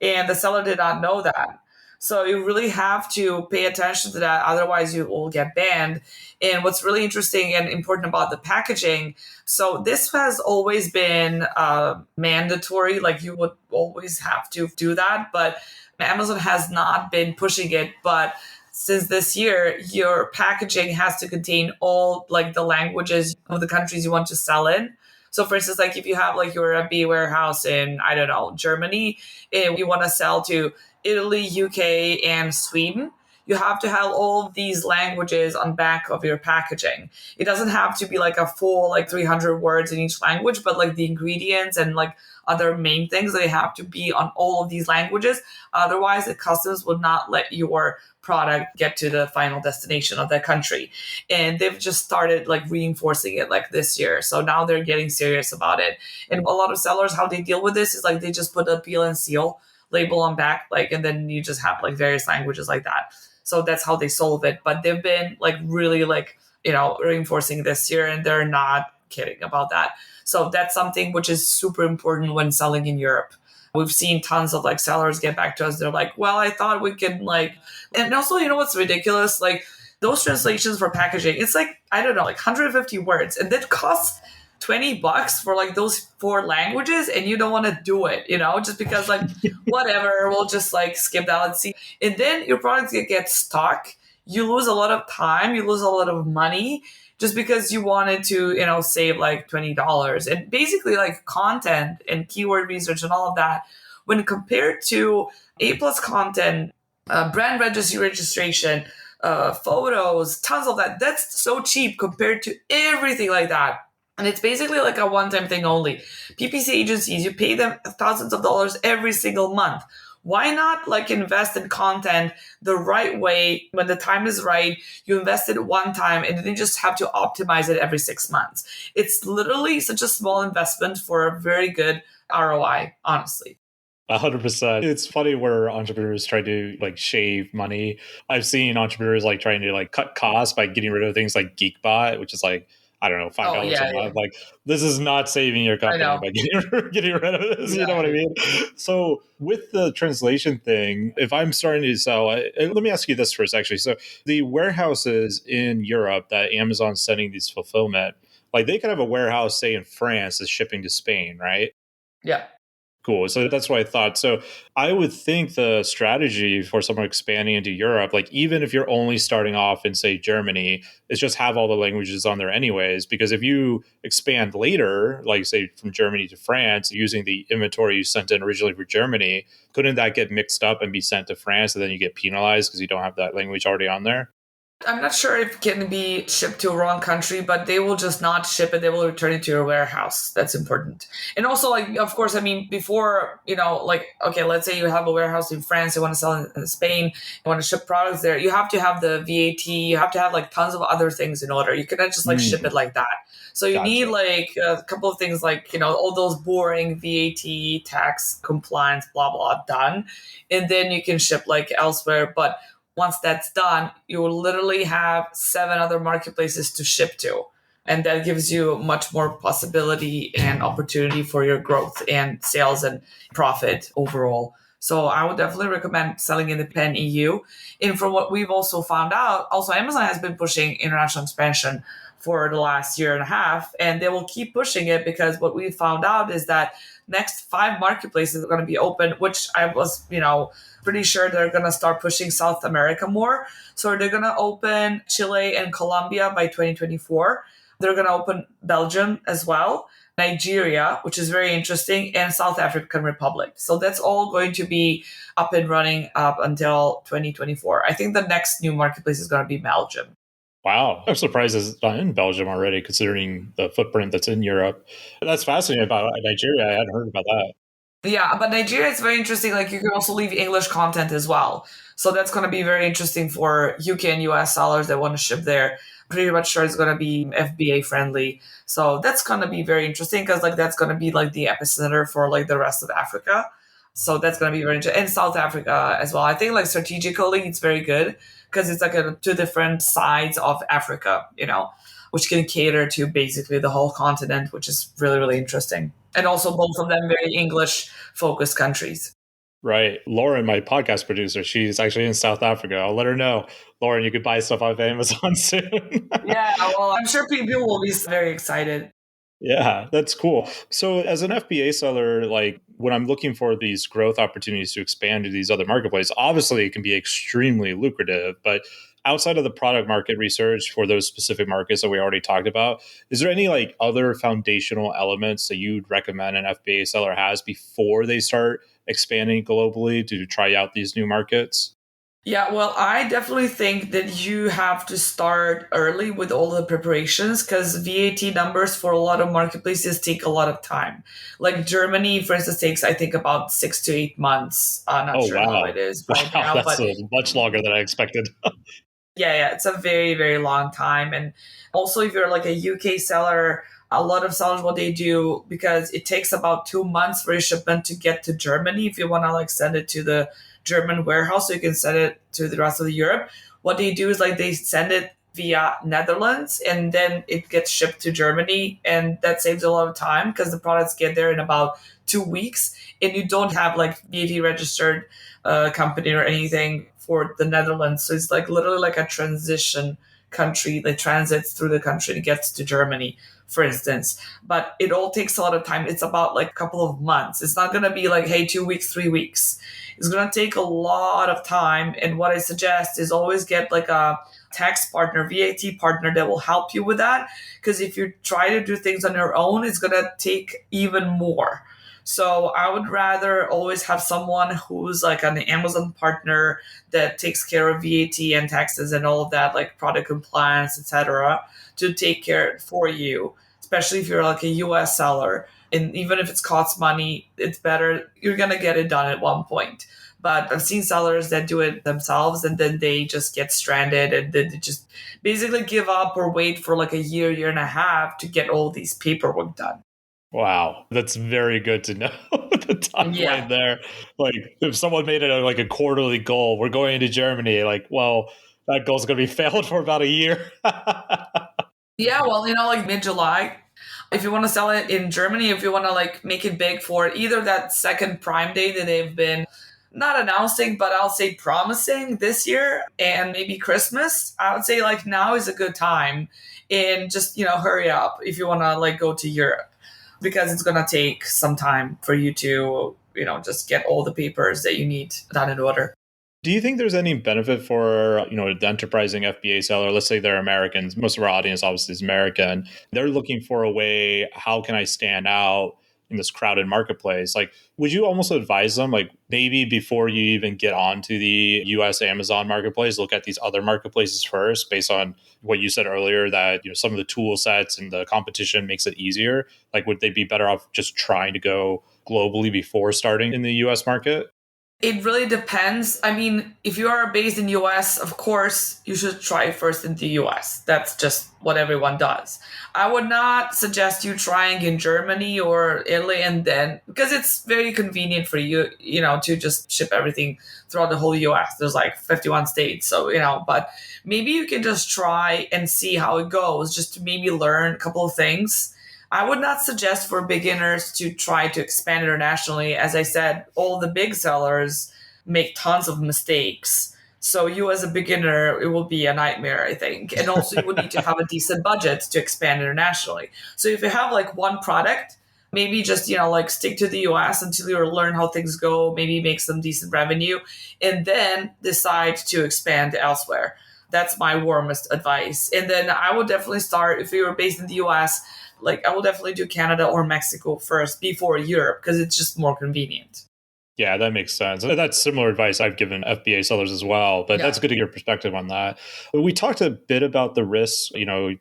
And the seller did not know that. So you really have to pay attention to that. Otherwise, you will get banned. And what's really interesting and important about the packaging, so this has always been mandatory. Like you would always have to do that. But Amazon has not been pushing it. But since this year, your packaging has to contain all like the languages of the countries you want to sell in. So for instance, like if you have like your MBA warehouse in, I don't know, Germany, and you want to sell to Italy, UK, and Sweden, you have to have all of these languages on back of your packaging. It doesn't have to be like a full like 300 words in each language, but like the ingredients and like other main things, they have to be on all of these languages. Otherwise, the customs would not let your product get to the final destination of that country. And they've just started like reinforcing it like this year. So now they're getting serious about it. And a lot of sellers, how they deal with this is like they just put a peel and seal label on back, like, and then you just have like various languages like that. So that's how they solve it. But they've been like really like, reinforcing this year, and they're not kidding about that. So that's something which is super important when selling in Europe. We've seen tons of like sellers get back to us. They're like, well, I thought we could like, and also, what's ridiculous? Like those translations for packaging, it's like, I don't know, like 150 words, and that costs $20 for like those 4 languages, and you don't want to do it, just because like, whatever, we'll just like skip that and see. And then your products get stuck. You lose a lot of time, you lose a lot of money just because you wanted to, save like $20. And basically like content and keyword research and all of that, when compared to A+ content, brand registration, photos, tons of that, that's so cheap compared to everything like that. And it's basically like a one-time thing only. PPC agencies, you pay them thousands of dollars every single month. Why not like invest in content the right way when the time is right? You invest it one time and then you just have to optimize it every 6 months. It's literally such a small investment for a very good ROI, honestly. 100%. It's funny where entrepreneurs try to like shave money. I've seen entrepreneurs like trying to like cut costs by getting rid of things like Geekbot, which is like, I don't know, $5 a month. Yeah. Like this is not saving your company by getting rid of this. Yeah. You know what I mean? So with the translation thing, if I'm starting to sell, let me ask you this first, actually. So the warehouses in Europe that Amazon's sending these fulfillment, like they could have a warehouse, say in France, that's shipping to Spain, right? Yeah. Cool. So that's what I thought. So I would think the strategy for someone expanding into Europe, like even if you're only starting off in, say, Germany, is just have all the languages on there anyways. Because if you expand later, like say from Germany to France, using the inventory you sent in originally for Germany, couldn't that get mixed up and be sent to France and then you get penalized because you don't have that language already on there? I'm not sure if it can be shipped to a wrong country, but they will just not ship it. They will return it to your warehouse. That's important. And also, like, of course, I mean, before, like, okay, let's say you have a warehouse in France, you want to sell in Spain, you want to ship products there. You have to have the VAT. You have to have like tons of other things in order. You cannot just like ship it like that. So you need like a couple of things like, all those boring VAT, tax, compliance, blah, blah, done. And then you can ship like elsewhere. But once that's done, you will literally have 7 other marketplaces to ship to. And that gives you much more possibility and opportunity for your growth and sales and profit overall. So I would definitely recommend selling in the pan EU. And from what we've also found out, also Amazon has been pushing international expansion for the last year and a half, and they will keep pushing it because what we found out is that next 5 marketplaces are going to be open, which I was, pretty sure they're going to start pushing South America more. So they're going to open Chile and Colombia by 2024. They're going to open Belgium as well, Nigeria, which is very interesting, and South African Republic. So that's all going to be up and running up until 2024. I think the next new marketplace is going to be Belgium. Wow. I'm surprised it's not in Belgium already, considering the footprint that's in Europe. That's fascinating about Nigeria. I hadn't heard about that. Yeah, but Nigeria is very interesting. Like you can also leave English content as well. So that's going to be very interesting for UK and US sellers that want to ship there. Pretty much sure it's going to be FBA friendly. So that's going to be very interesting because that's going to be the epicenter for the rest of Africa. So that's going to be very interesting. And South Africa as well. I think strategically it's very good because it's 2 different sides of Africa, which can cater to basically the whole continent, which is really, really interesting. And also both of them very English focused countries. Right. Lauren, my podcast producer, she's actually in South Africa. I'll let her know. Lauren, you could buy stuff off Amazon soon. Yeah, well, I'm sure people will be very excited. Yeah, that's cool. So as an FBA seller, when I'm looking for these growth opportunities to expand to these other marketplaces, obviously it can be extremely lucrative, but outside of the product market research for those specific markets that we already talked about, is there any other foundational elements that you'd recommend an FBA seller has before they start expanding globally to try out these new markets? Yeah, well, I definitely think that you have to start early with all the preparations because VAT numbers for a lot of marketplaces take a lot of time. Like Germany, for instance, takes, I think, about 6 to 8 months. I'm not sure how it is right now. That's much longer than I expected. Yeah, it's a very, very long time. And also, if you're a UK seller, a lot of sellers, what they do, because it takes about 2 months for a shipment to get to Germany, if you want to send it to the German warehouse so you can send it to the rest of Europe. What they do is they send it via Netherlands and then it gets shipped to Germany, and that saves a lot of time because the products get there in about 2 weeks and you don't have VAT registered company or anything for the Netherlands. So it's literally a transition country that transits through the country and gets to Germany, for instance. But it all takes a lot of time. It's about a couple of months. It's not going to be hey, 2 weeks, 3 weeks. It's going to take a lot of time. And what I suggest is always get a tax partner, VAT partner that will help you with that. Because if you try to do things on your own, it's going to take even more. So I would rather always have someone who's an Amazon partner that takes care of VAT and taxes and all of that, product compliance, etc., to take care for you, especially if you're a US seller. And even if it costs money, it's better. You're going to get it done at one point. But I've seen sellers that do it themselves and then they just get stranded and then they just basically give up or wait for a year and a half to get all these paperwork done. Wow, that's very good to know. The timeline there. If someone made it a quarterly goal, we're going into Germany, that goal's going to be failed for about a year. Yeah, well, mid-July, if you want to sell it in Germany, if you want to make it big for either that second Prime Day that they've been not announcing, but I'll say promising this year, and maybe Christmas, I would say now is a good time, and just, hurry up if you want to go to Europe. Because it's going to take some time for you to, just get all the papers that you need done in order. Do you think there's any benefit for, the enterprising FBA seller? Let's say they're Americans. Most of our audience obviously is American. They're looking for a way, how can I stand out in this crowded marketplace? Would you almost advise them, maybe before you even get onto the US Amazon marketplace, look at these other marketplaces first, based on what you said earlier, that some of the tool sets and the competition makes it easier? Would they be better off just trying to go globally before starting in the US market? It really depends. I mean, if you are based in US, of course, you should try first in the US. That's just what everyone does. I would not suggest you trying in Germany or Italy and then, because it's very convenient for you, to just ship everything throughout the whole US. There's 51 states. So, but maybe you can just try and see how it goes, just to maybe learn a couple of things. I would not suggest for beginners to try to expand internationally. As I said, all the big sellers make tons of mistakes. So you as a beginner, it will be a nightmare, I think. And also you would need to have a decent budget to expand internationally. So if you have like one product, maybe just, like stick to the US until you learn how things go, maybe make some decent revenue, and then decide to expand elsewhere. That's my warmest advice. And then I would definitely start, if you're based in the US, like I will definitely do Canada or Mexico first before Europe, because it's just more convenient. Yeah, that makes sense. That's similar advice I've given FBA sellers as well, but that's good to get your perspective on that. We talked a bit about the risks,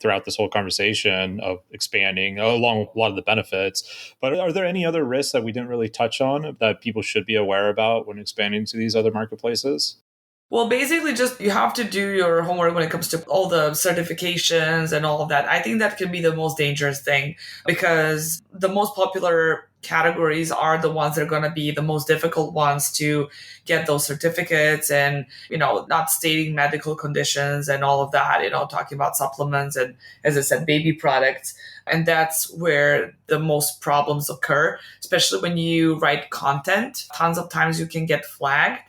throughout this whole conversation of expanding along a lot of the benefits, but are there any other risks that we didn't really touch on that people should be aware about when expanding to these other marketplaces? Well, basically just you have to do your homework when it comes to all the certifications and all of that. I think that can be the most dangerous thing, because the most popular categories are the ones that are going to be the most difficult ones to get those certificates, and, not stating medical conditions and all of that, talking about supplements and, as I said, baby products. And that's where the most problems occur, especially when you write content. Tons of times you can get flagged.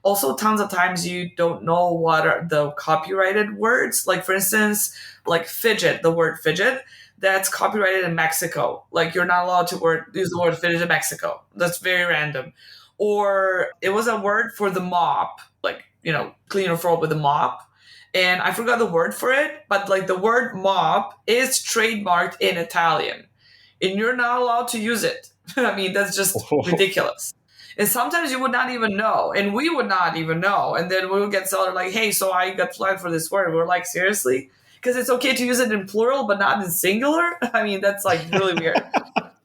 Also, tons of times you don't know what are the copyrighted words. Like, for instance, like fidget, the word fidget, that's copyrighted in Mexico. Like, you're not allowed to use the word fidget in Mexico. That's very random. Or it was a word for the mop, like, clean your throat with a mop. And I forgot the word for it, but like the word mop is trademarked in Italian. And you're not allowed to use it. I mean, that's just ridiculous. And sometimes you would not even know, and we would not even know. And then we would get seller like, hey, so I got flagged for this word. We're like, seriously? Because it's okay to use it in plural, but not in singular? I mean, that's like really weird.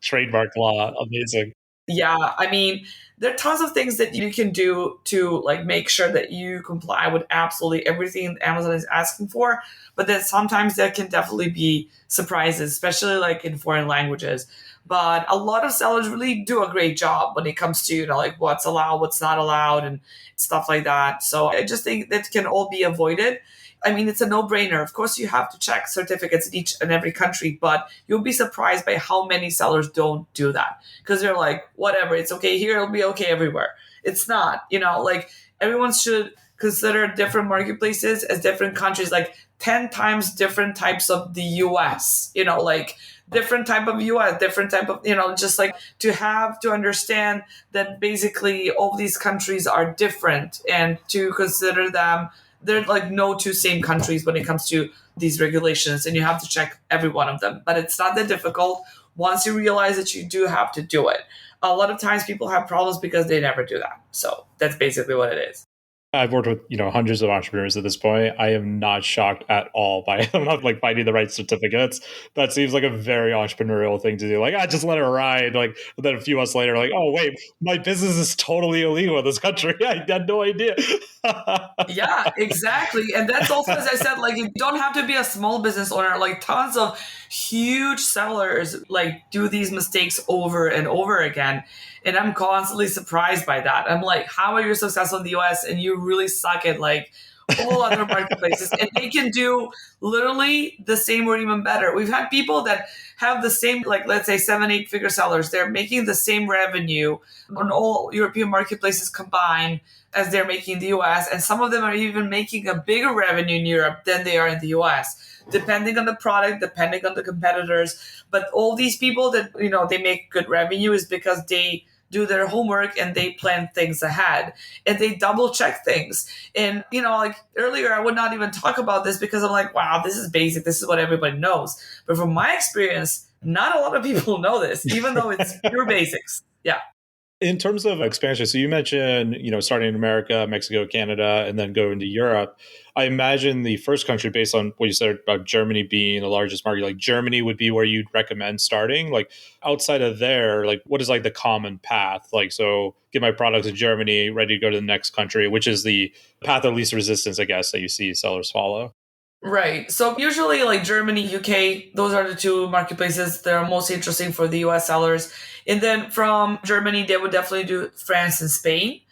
Trademark law. Amazing. Yeah. I mean, there are tons of things that you can do to like make sure that you comply with absolutely everything Amazon is asking for. But then sometimes there can definitely be surprises, especially like in foreign languages. But a lot of sellers really do a great job when it comes to, like what's allowed, what's not allowed, and stuff like that. So I just think that can all be avoided. I mean, it's a no-brainer. Of course, you have to check certificates in each and every country, but you'll be surprised by how many sellers don't do that, because they're like, whatever, it's okay here, it'll be okay everywhere. It's not, like everyone should consider different marketplaces as different countries, like 10 times different types of the US, like different type of US, different type of, just like to understand that basically all these countries are different, and to consider them, they're like no two same countries when it comes to these regulations, and you have to check every one of them. But it's not that difficult once you realize that you do have to do it. A lot of times people have problems because they never do that. So that's basically what it is. I've worked with, hundreds of entrepreneurs at this point. I am not shocked at all by them not like finding the right certificates. That seems like a very entrepreneurial thing to do. Like, just let it ride. Like, then a few months later, like, oh wait, my business is totally illegal in this country. I had no idea. Yeah, exactly. And that's also, as I said, like you don't have to be a small business owner. Like tons of huge sellers like do these mistakes over and over again. And I'm constantly surprised by that. I'm like, how are you successful in the US and you really suck at like all other marketplaces? And they can do literally the same or even better. We've had people that have the same, like, let's say 7-8 figure sellers. They're making the same revenue on all European marketplaces combined as they're making in the US. And some of them are even making a bigger revenue in Europe than they are in the US, depending on the product, depending on the competitors. But all these people that, they make good revenue is because they do their homework and they plan things ahead and they double check things. And, like earlier, I would not even talk about this because I'm like, wow, this is basic. This is what everybody knows. But from my experience, not a lot of people know this, even though it's pure basics. Yeah. In terms of expansion, so you mentioned, starting in America, Mexico, Canada, and then going to Europe. I imagine the first country, based on what you said about Germany being the largest market, like Germany would be where you'd recommend starting. Like outside of there, like what is like the common path? Like, so get my products in Germany, ready to go to the next country, which is the path of least resistance, I guess, that you see sellers follow. Right. So usually like Germany, UK, those are the two marketplaces that are most interesting for the US sellers. And then from Germany, they would definitely do France and Spain.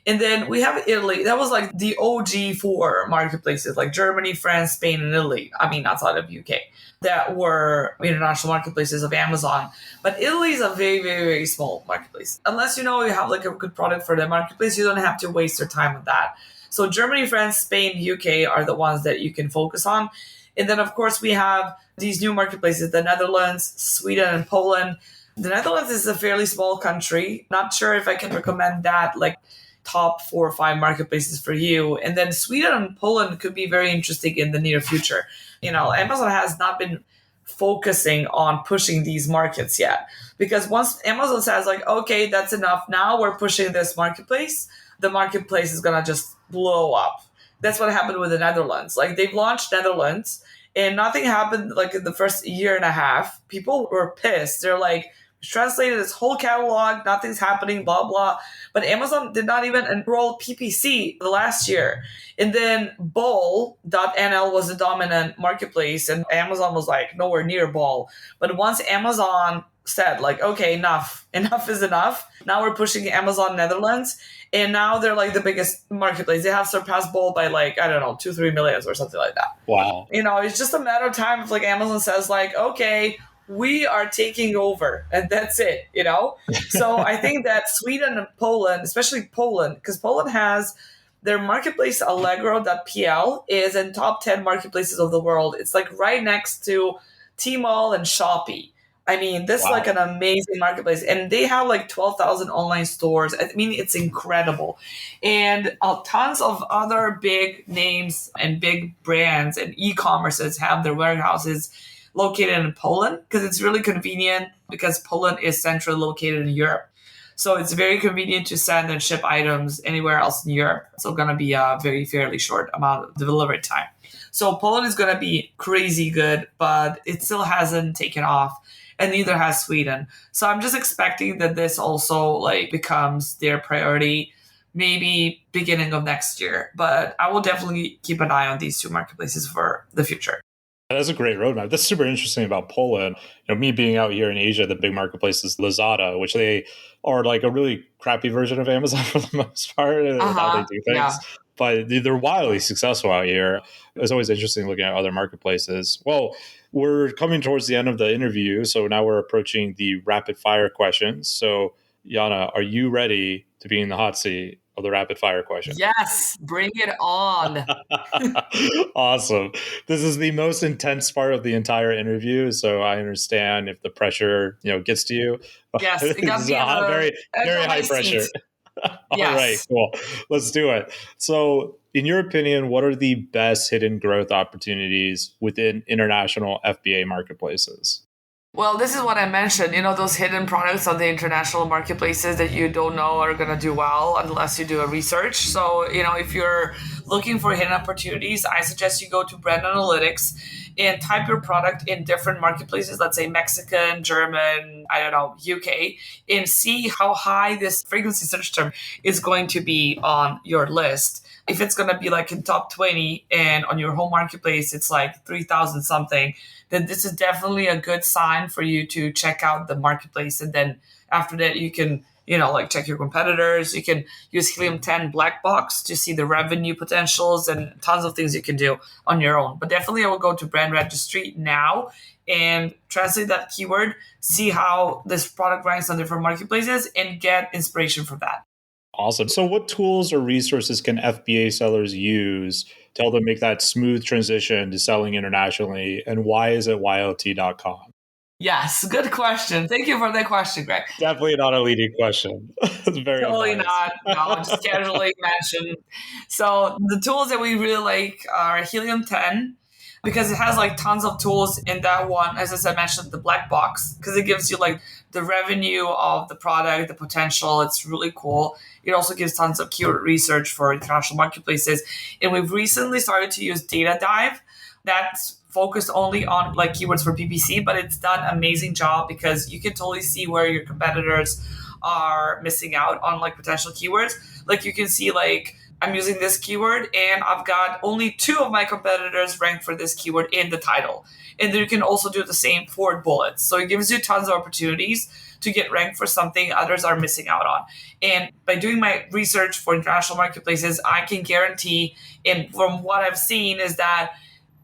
And then we have Italy. That was like the OG for marketplaces like Germany, France, Spain, and Italy. I mean, outside of UK, that were international marketplaces of Amazon. But Italy is a very, very, very small marketplace. Unless you know you have like a good product for the marketplace, you don't have to waste your time on that. So Germany, France, Spain, UK are the ones that you can focus on. And then, of course, we have these new marketplaces, the Netherlands, Sweden, and Poland. The Netherlands is a fairly small country. Not sure if I can recommend that, like top 4 or 5 marketplaces for you. And then Sweden and Poland could be very interesting in the near future. You know, Amazon has not been focusing on pushing these markets yet. Because once Amazon says like, okay, that's enough. Now we're pushing this marketplace, the marketplace is going to just blow up. That's what happened with the Netherlands. Like they've launched Netherlands and nothing happened like in the first year and a half. People were pissed. They're like, translated this whole catalog, nothing's happening, blah, blah. But Amazon did not even enroll PPC the last year. And then Bol.nl was the dominant marketplace, and Amazon was like nowhere near Bol. But once Amazon said like, okay, enough is enough. Now we're pushing Amazon Netherlands, and now they're like the biggest marketplace. They have surpassed Bol by like, I don't know, 2-3 millions or something like that. Wow. You know, it's just a matter of time if like Amazon says like, okay, we are taking over and that's it, you know? So I think that Sweden and Poland, especially Poland, because Poland has their marketplace Allegro.pl is in top 10 marketplaces of the world. It's like right next to Tmall and Shopee. I mean, this is like an amazing marketplace. And they have like 12,000 online stores. I mean, it's incredible. And tons of other big names and big brands and e-commerces have their warehouses located in Poland because it's really convenient because Poland is centrally located in Europe. So it's very convenient to send and ship items anywhere else in Europe. So going to be a very fairly short amount of delivery time. So Poland is going to be crazy good, but it still hasn't taken off, and neither has Sweden. So I'm just expecting that this also like becomes their priority maybe beginning of next year. But I will definitely keep an eye on these 2 marketplaces for the future. That's a great roadmap. That's super interesting about Poland. You know, me being out here in Asia, the big marketplace is Lazada, which they are like a really crappy version of Amazon for the most part, how they do things. Yeah. But they're wildly successful out here. It's always interesting looking at other marketplaces. Well, we're coming towards the end of the interview, so now we're approaching the rapid fire questions. So, Jana, are you ready to be in the hot seat of the rapid fire question? Yes, bring it on. Awesome. This is the most intense part of the entire interview, so I understand if the pressure, gets to you. Yes, it got me very high pressure. All right, cool. Let's do it. So, in your opinion, what are the best hidden growth opportunities within international FBA marketplaces? Well, this is what I mentioned, those hidden products on the international marketplaces that you don't know are going to do well unless you do a research. So, if you're looking for hidden opportunities, I suggest you go to brand analytics and type your product in different marketplaces, let's say Mexican, German, UK, and see how high this frequency search term is going to be on your list. If it's going to be like in top 20 and on your home marketplace, it's like 3,000 something, then this is definitely a good sign for you to check out the marketplace. And then after that, you can, check your competitors. You can use Helium 10 black box to see the revenue potentials and tons of things you can do on your own. But definitely I will go to brand registry now and translate that keyword, see how this product ranks on different marketplaces and get inspiration from that. Awesome. So what tools or resources can FBA sellers use to help them make that smooth transition to selling internationally? And why is it YLT.com? Yes, good question. Thank you for that question, Greg. Definitely not a leading question. It's very totally unbiased. not. No, just casually mentioned. So the tools that we really like are Helium 10, because it has like tons of tools in that one. As I mentioned, the black box, because it gives you like the revenue of the product, the potential. It's really cool. It also gives tons of keyword research for international marketplaces. And we've recently started to use Data Dive. That's focused only on like keywords for PPC, but it's done an amazing job because you can totally see where your competitors are missing out on like potential keywords. Like you can see like I'm using this keyword and I've got only 2 of my competitors ranked for this keyword in the title. And then you can also do the same for bullets. So it gives you tons of opportunities to get ranked for something others are missing out on. And by doing my research for international marketplaces, I can guarantee, and from what I've seen, is that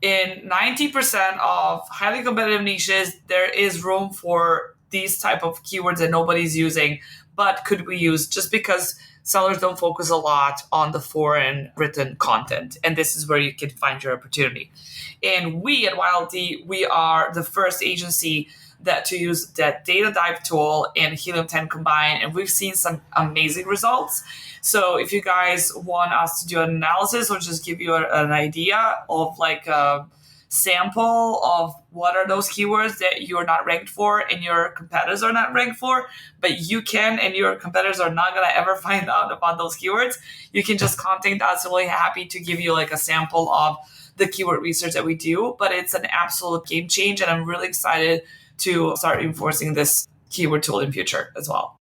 in 90% of highly competitive niches, there is room for these type of keywords that nobody's using, but could be used just because sellers don't focus a lot on the foreign written content. And this is where you can find your opportunity. And we at YLT, we are the first agency that to use that data dive tool and Helium 10 combined. And we've seen some amazing results. So if you guys want us to do an analysis or just give you an idea of like a sample of what are those keywords that you're not ranked for and your competitors are not ranked for, but you can and your competitors are not going to ever find out about those keywords, you can just contact us. I'm really happy to give you like a sample of the keyword research that we do, but it's an absolute game change. And I'm really excited to start enforcing this keyword tool in future as well.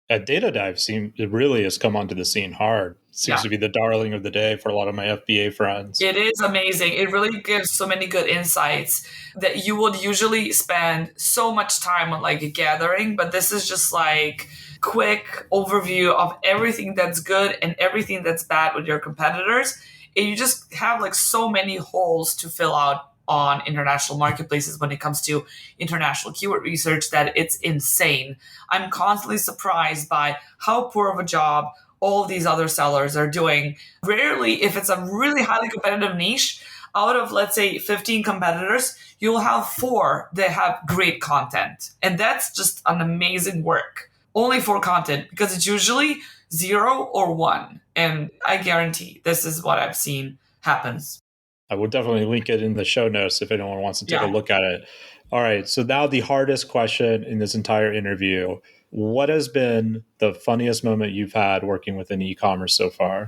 At Data Dive, it really has come onto the scene hard. Seems to be the darling of the day for a lot of my FBA friends. It is amazing. It really gives so many good insights that you would usually spend so much time on like a gathering, but this is just like quick overview of everything that's good and everything that's bad with your competitors. And you just have like so many holes to fill out on international marketplaces when it comes to international keyword research that it's insane. I'm constantly surprised by how poor of a job all these other sellers are doing. Rarely, if it's a really highly competitive niche, out of, let's say, 15 competitors, you'll have 4 that have great content. And that's just an amazing work. Only 4 content, because it's usually 0 or 1. And I guarantee this is what I've seen happens. I will definitely link it in the show notes if anyone wants to take a look at it. All right. So now the hardest question in this entire interview. What has been the funniest moment you've had working within e-commerce so far?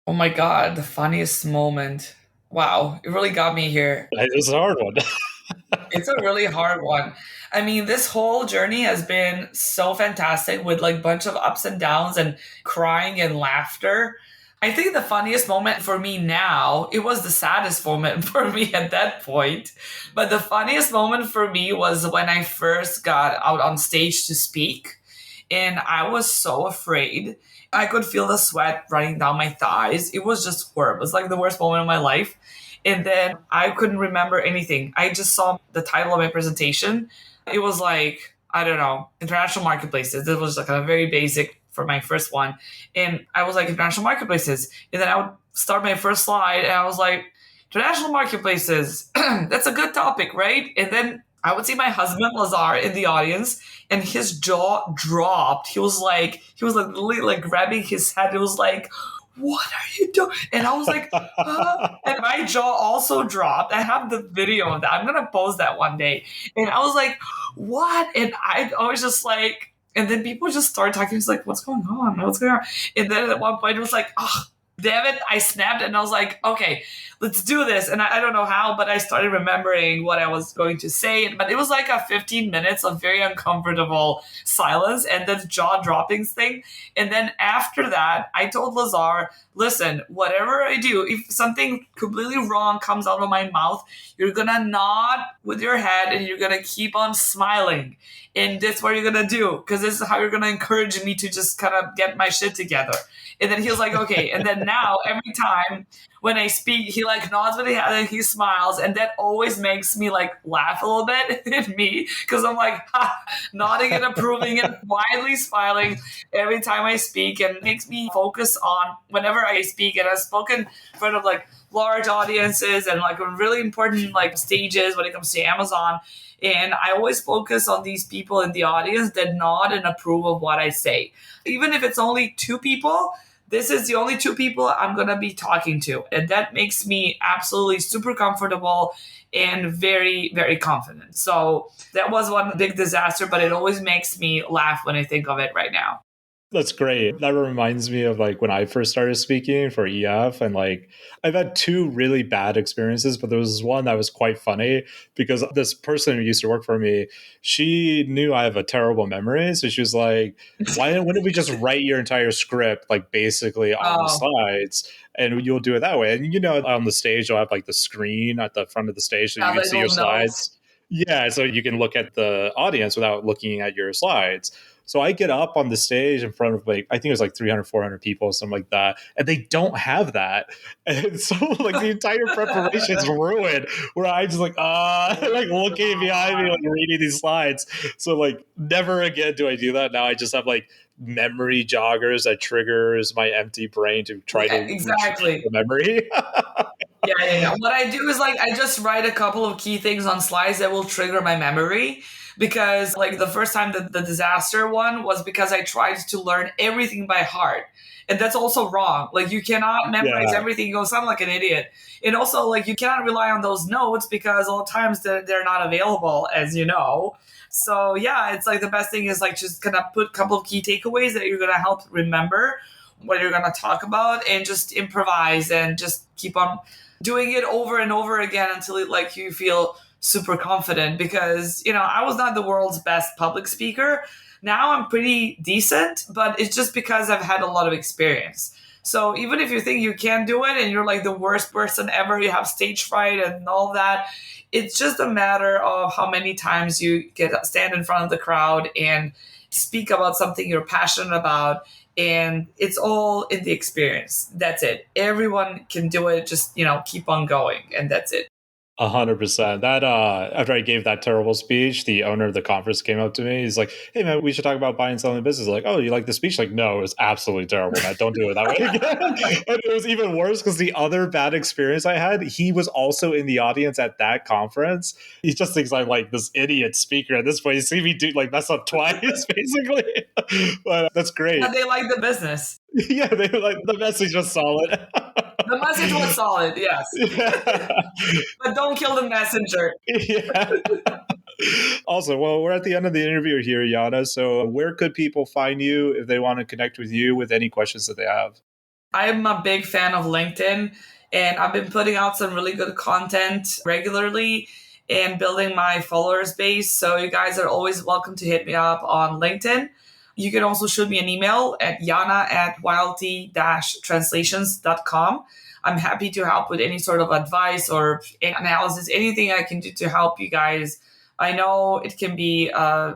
Oh my God, the funniest moment. Wow, it really got me here. It's a hard one. It's a really hard one. I mean, this whole journey has been so fantastic with like a bunch of ups and downs and crying and laughter. I think the funniest moment for me now, it was the saddest moment for me at that point. But the funniest moment for me was when I first got out on stage to speak. And I was so afraid. I could feel the sweat running down my thighs. It was just horrible. It was like the worst moment of my life. And then I couldn't remember anything. I just saw the title of my presentation. It was like, I don't know, international marketplaces. It was like a very basic for my first one. And I was like, international marketplaces. And then I would start my first slide and I was like, international marketplaces, that's a good topic, right? And then I would see my husband, Lazar, in the audience and his jaw dropped. He was literally like grabbing his head. It was like, what are you doing? And I was like, and my jaw also dropped. I have the video of that. I'm going to post that one day. And I was like, what? And I was just like, and then people just started talking. It's like, what's going on? What's going on? And then at one point it was like, oh, damn it. I snapped and I was like, okay, let's do this. And I don't know how, but I started remembering what I was going to say. But it was like a 15 minutes of very uncomfortable silence and then jaw droppings thing. And then after that, I told Lazar, listen, whatever I do, if something completely wrong comes out of my mouth, you're going to nod with your head and you're going to keep on smiling. And that's what you're going to do, because this is how you're going to encourage me to just kind of get my shit together. And then he was like, okay. And then now every time when I speak, he like nods with his head and he smiles. And that always makes me like laugh a little bit at me, because I'm like nodding and approving and widely smiling every time I speak, and it makes me focus on whenever I speak. And I've spoken in front of like large audiences and like really important like stages when it comes to Amazon. And I always focus on these people in the audience that nod and approve of what I say. Even if it's only 2 people, this is the only 2 people I'm going to be talking to. And that makes me absolutely super comfortable and very, very confident. So that was one big disaster, but it always makes me laugh when I think of it right now. That's great. That reminds me of like when I first started speaking for EF, and like I've had two really bad experiences, but there was one that was quite funny because this person who used to work for me, she knew I have a terrible memory. So she was like, why wouldn't we just write your entire script like basically on the Oh, slides and you'll do it that way? And on the stage, you'll have like the screen at the front of the stage so you yeah, can the see your little notes. slides. Yeah, so you can look at the audience without looking at your slides. So I get up on the stage in front of like, I think it was like 300, 400 people, something like that. And they don't have that. And so like the entire preparation is ruined where I just like, like looking behind me, like reading these slides. So like never again do I do that. Now I just have like memory joggers that triggers my empty brain to try Yeah, to retrieve exactly. the memory. Yeah. What I do is like I just write a couple of key things on slides that will trigger my memory. Because like the first time the disaster one was because I tried to learn everything by heart. And that's also wrong. Like you cannot memorize Yeah. everything. You go sound like an idiot. And also like you cannot rely on those notes because all the times they're not available, as you know. So yeah, it's like the best thing is like just gonna put a couple of key takeaways that you're gonna help remember what you're gonna talk about and just improvise and just keep on doing it over and over again until it like you feel super confident. Because I was not the world's best public speaker. Now I'm pretty decent, but it's just because I've had a lot of experience. So even if you think you can do it and you're like the worst person ever, you have stage fright and all that, it's just a matter of how many times you get stand in front of the crowd and speak about something you're passionate about. And it's all in the experience. That's it. Everyone can do it. Just keep on going, and that's it. 100%. That after I gave that terrible speech, the owner of the conference came up to me. He's like, "Hey man, we should talk about buying and selling business." Like, "Oh, you like the speech?" Like, "No, it was absolutely terrible, man. Don't do it that way again." And it was even worse because the other bad experience I had, he was also in the audience at that conference. He just thinks I'm like this idiot speaker at this point. You see me do like mess up twice, basically. But that's great. But they like the business. Yeah, they like the message was solid. The message was solid, yes. Yeah. But don't kill the messenger. Yeah. Also, well, we're at the end of the interview here, Jana. So, where could people find you if they want to connect with you with any questions that they have? I'm a big fan of LinkedIn, and I've been putting out some really good content regularly and building my followers base. So, you guys are always welcome to hit me up on LinkedIn. You can also shoot me an email at jana@ylt-translations.com. I'm happy to help with any sort of advice or analysis, anything I can do to help you guys. I know it can be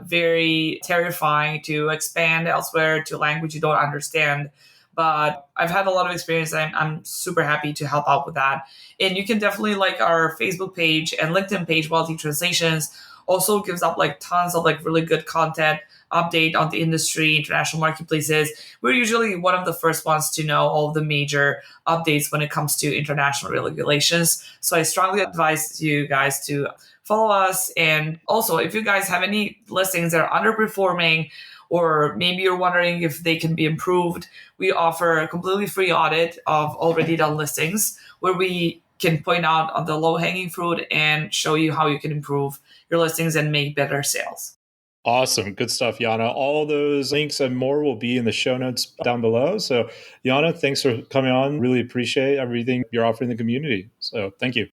very terrifying to expand elsewhere to language you don't understand, but I've had a lot of experience and I'm super happy to help out with that. And you can definitely like our Facebook page and LinkedIn page, YLT Translations, also gives up like tons of like really good content, update on the industry, international marketplaces. We're usually one of the first ones to know all of the major updates when it comes to international regulations. So I strongly advise you guys to follow us. And also, if you guys have any listings that are underperforming, or maybe you're wondering if they can be improved, we offer a completely free audit of already done listings where we can point out on the low-hanging fruit and show you how you can improve your listings and make better sales. Awesome. Good stuff, Jana. All those links and more will be in the show notes down below. So, Jana, thanks for coming on. Really appreciate everything you're offering the community. So, thank you.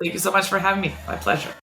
Thank you so much for having me. My pleasure.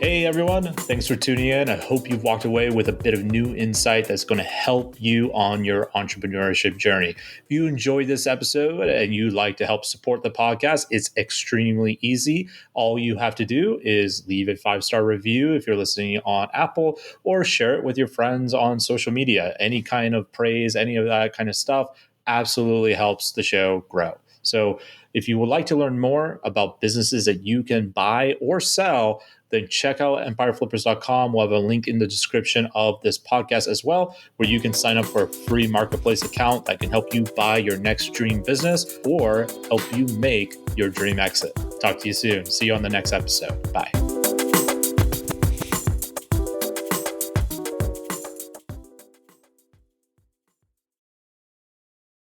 Hey everyone, thanks for tuning in. I hope you've walked away with a bit of new insight that's going to help you on your entrepreneurship journey. If you enjoyed this episode and you'd like to help support the podcast, it's extremely easy. All you have to do is leave a 5-star review if you're listening on Apple, or share it with your friends on social media. Any kind of praise, any of that kind of stuff absolutely helps the show grow. So if you would like to learn more about businesses that you can buy or sell, then check out empireflippers.com. We'll have a link in the description of this podcast as well, where you can sign up for a free marketplace account that can help you buy your next dream business or help you make your dream exit. Talk to you soon. See you on the next episode. Bye.